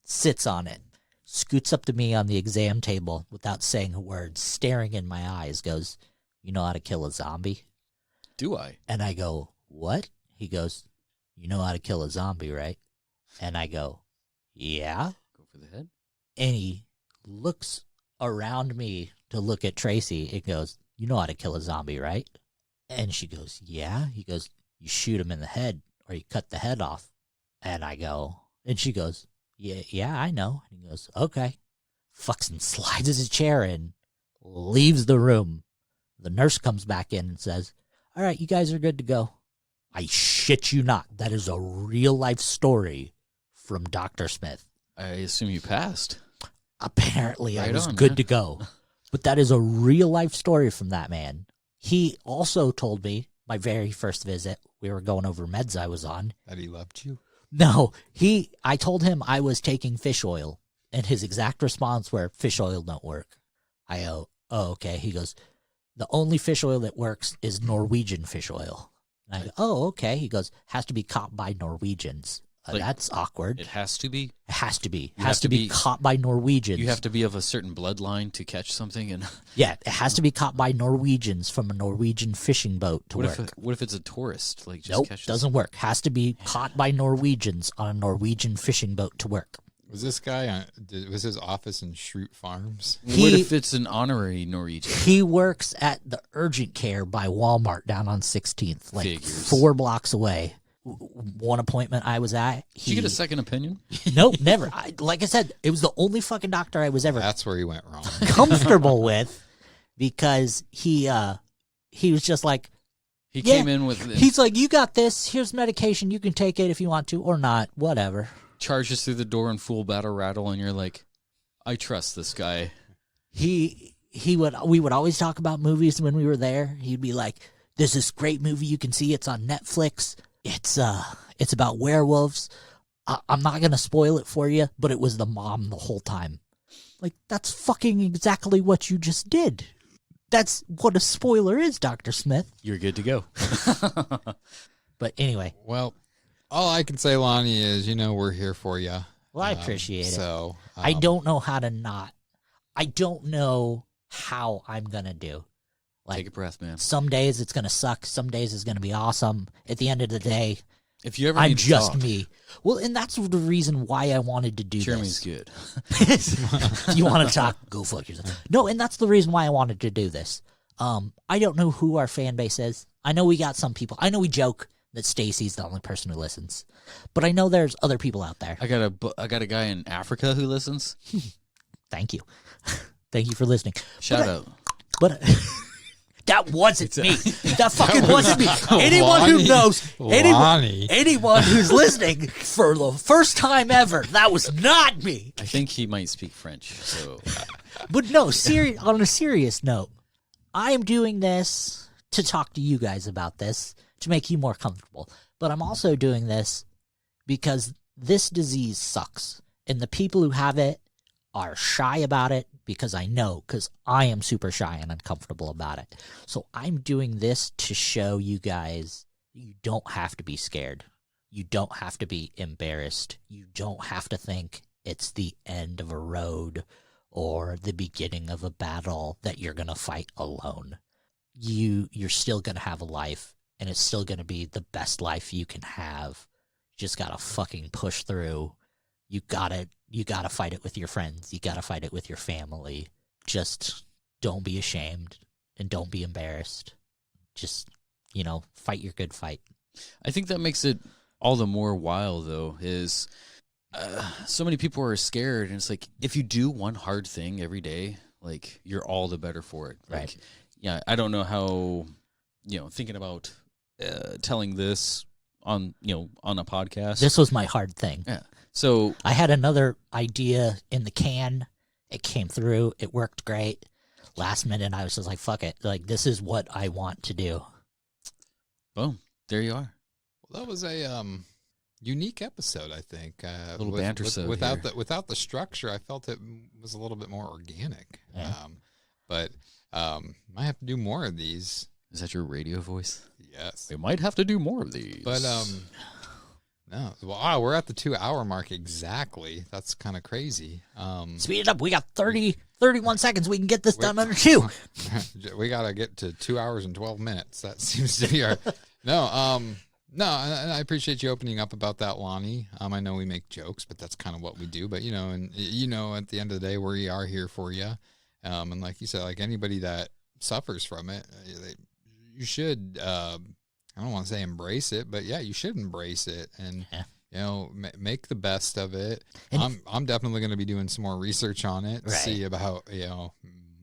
sits on it, scoots up to me on the exam table without saying a word, staring in my eyes, goes, "You know how to kill a zombie?" Do I? And I go, "What?" He goes, "You know how to kill a zombie, right?" And I go, "Yeah." Go for the head. And he looks around me to look at Tracy and goes, "You know how to kill a zombie, right?" And she goes, "Yeah." He goes, "You shoot him in the head, or you cut the head off." And I go, and she goes, yeah, I know. And he goes, "Okay." Fucking slides his chair in, leaves the room. The nurse comes back in and says, "All right, you guys are good to go." I shit you not. That is a real life story from Dr. Smith. I assume you passed. Apparently, I Right was on, good man. to go. But that is a real life story from that man. He also told me, my very first visit, we were going over meds I was on. That he loved you? No, I told him I was taking fish oil, and his exact response were, "Fish oil don't work." I go, "Oh, okay." He goes, "The only fish oil that works is Norwegian fish oil." And I go, "Oh, okay." He goes, "Has to be caught by Norwegians." That's awkward. It has to be. It has to be. It You has have to to be be- caught by Norwegians. You have to be of a certain bloodline to catch something. And Yeah, it has to be caught by Norwegians from a Norwegian fishing boat to work. what if it's a tourist? Like, just Nope, catches doesn't work. Has to be caught by Norwegians on a Norwegian fishing boat to work. Was this guy was his office in Schrute Farms? What if it's an honorary Norwegian? He works at the urgent care by Walmart down on 16th, like Figures. 4 blocks away. One appointment I was at. Did you get a second opinion? Nope, never. Like I said, it was the only fucking doctor I was ever That's where he went wrong. comfortable with, because he was just like, He Yeah. came in with he's like, you got this. Here's medication. You can take it if you want to or not. Whatever. charges through the door in full battle rattle, and you're like, I trust this guy. We would always talk about movies when we were there. He'd be like, "There's this great movie you can see. It's on Netflix. It's about werewolves. I'm not gonna spoil it for you, but it was the mom the whole time." Like, that's fucking exactly what you just did. That's what a spoiler is, Dr. Smith. You're good to go. But anyway, Well, all I can say, Lonnie, is we're here for you. well, I appreciate it. So I don't know how to not. I don't know how I'm gonna do. Like, Take a breath, man. some days it's gonna suck. Some days it's gonna be awesome. At the end of the day, If you ever I'm need to just talk, me. Well, and that's the reason why I wanted to do Jeremy's this. good. You want to talk? Go fuck yourself. No, and that's the reason why I wanted to do this. I don't know who our fan base is. I know we got some people. I know we joke that Stacy's the only person who listens, but I know there's other people out there. I got a guy in Africa who listens. Thank you. Thank you for listening. Shout out. But that wasn't me. That fucking wasn't me. Anyone who Lonnie. knows, Lonnie. anyone who's listening for the first time ever, that was not me. I think he might speak French. So But no, on a serious note, I am doing this to talk to you guys about this, to make you more comfortable. But I'm also doing this because this disease sucks. And the people who have it are shy about it, because I am super shy and uncomfortable about it. So I'm doing this to show you guys you don't have to be scared. You don't have to be embarrassed. You don't have to think it's the end of a road or the beginning of a battle that you're going to fight alone. You're still going to have a life, and it's still going to be the best life you can have. You just got to fucking push through. You got to fight it with your friends. You got to fight it with your family. Just don't be ashamed and don't be embarrassed. Just, fight your good fight. I think that makes it all the more wild, though, is so many people are scared, and it's like, if you do one hard thing every day, like, you're all the better for it. Like, Right. Yeah, I don't know how, thinking about telling this on a podcast. This was my hard thing. Yeah. So I had another idea in the can. It came through. It worked great. Last minute, I was just like, fuck it. Like, this is what I want to do. boom, there you are. Well, that was a unique episode, I think. A little banter so without here. without the structure, I felt it was a little bit more organic. Yeah. But might have to do more of these. Is that your radio voice? Yes. We might have to do more of these. But no. Wow, we're at the 2-hour mark exactly. That's kind of crazy. Speed it up. We got 31 seconds. We can get this done under 2. We got to get to 2 hours and 12 minutes. That seems to be our No, and I appreciate you opening up about that, Lonnie. I know we make jokes, but that's kind of what we do. But at the end of the day, we are here for you. And like you said, like anybody that suffers from it, you should. I don't want to say embrace it, but yeah, you should embrace it and make the best of it. And I'm definitely going to be doing some more research on it, Right. see about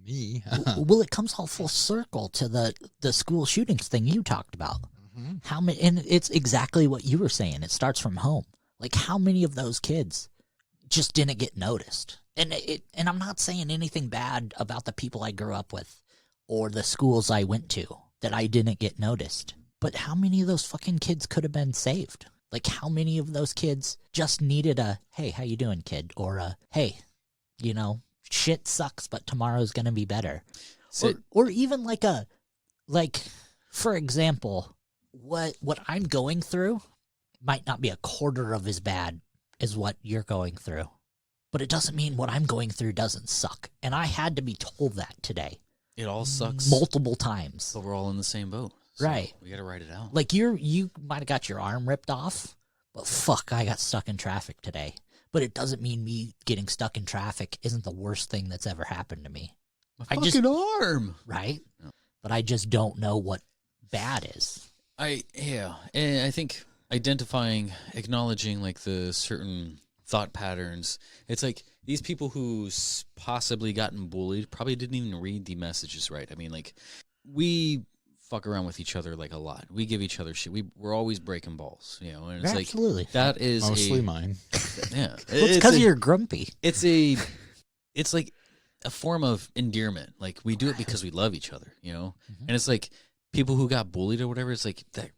me. Well, it comes all full circle to the school shootings thing you talked about. Mm-hmm. How many? And it's exactly what you were saying. It starts from home. Like, how many of those kids just didn't get noticed? And I'm not saying anything bad about the people I grew up with or the schools I went to that I didn't get noticed. But how many of those fucking kids could have been saved? Like, how many of those kids just needed a, hey, how you doing, kid? Or a, hey, shit sucks, but tomorrow's going to be better. Or even like, for example, what I'm going through, might not be a quarter of as bad as what you're going through. But it doesn't mean what I'm going through doesn't suck. And I had to be told that today. It all sucks. Multiple times. But we're all in the same boat. So right. We got to write it out. Like you might have got your arm ripped off, but fuck, I got stuck in traffic today. But it doesn't mean me getting stuck in traffic isn't the worst thing that's ever happened to me. My fucking arm. Right? Yeah. But I just don't know what bad is. And I think identifying, acknowledging like the certain thought patterns. It's like these people who's possibly gotten bullied probably didn't even read the messages right. I mean, like, we fuck around with each other like a lot. We give each other shit. We're always breaking balls, you know. And it's absolutely. Like that is mostly mine. Yeah, well, it's because you're grumpy. It's like a form of endearment. Like we do it because we love each other, you know. Mm-hmm. And it's like people who got bullied or whatever. It's like that.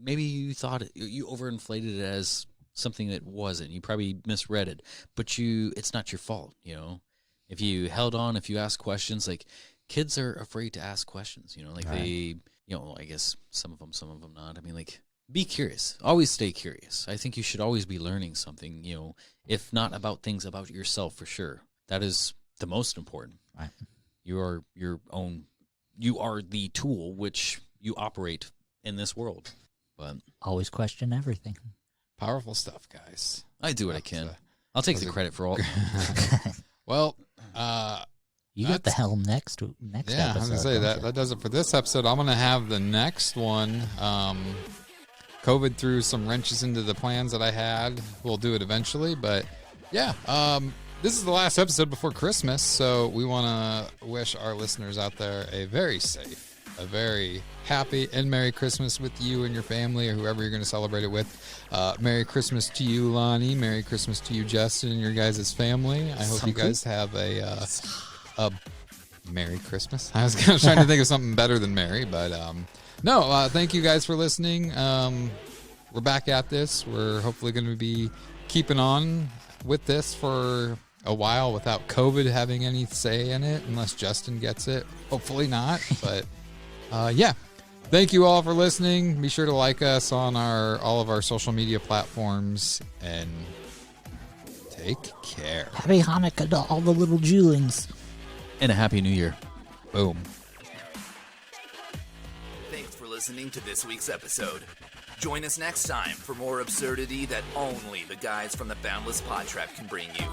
Maybe you thought you overinflated it as something that wasn't. You probably misread it, but it's not your fault, you know. If you held on, if you ask questions, like kids are afraid to ask questions, you know, like right. They, you know, I guess some of them not. I mean, like, be curious, always stay curious. I think you should always be learning something, you know, if not about things about yourself, for sure. That is the most important. Right. You are the tool which you operate in this world. But always question everything. Powerful stuff, guys. I do what I can. I'll take the credit for all. Well, you got the helm next yeah, episode. I was gonna say that does it for this episode. I'm gonna have the next one. COVID threw some wrenches into the plans that I had. We'll do it eventually, but yeah. This is the last episode before Christmas, so we want to wish our listeners out there a very safe, a very happy and Merry Christmas with you and your family or whoever you're going to celebrate it with. Merry Christmas to you, Lonnie. Merry Christmas to you, Justin, and your guys' family. I hope you guys have a Merry Christmas. I was trying to think of something better than Merry, but no, thank you guys for listening. We're back at this. We're hopefully going to be keeping on with this for a while without COVID having any say in it, unless Justin gets it. Hopefully not, but yeah. Thank you all for listening. Be sure to like us on all of our social media platforms, and take care. Happy Hanukkah to all the little Julings. And a Happy New Year. Boom. Thanks for listening to this week's episode. Join us next time for more absurdity that only the guys from the Boundless PodTrap can bring you.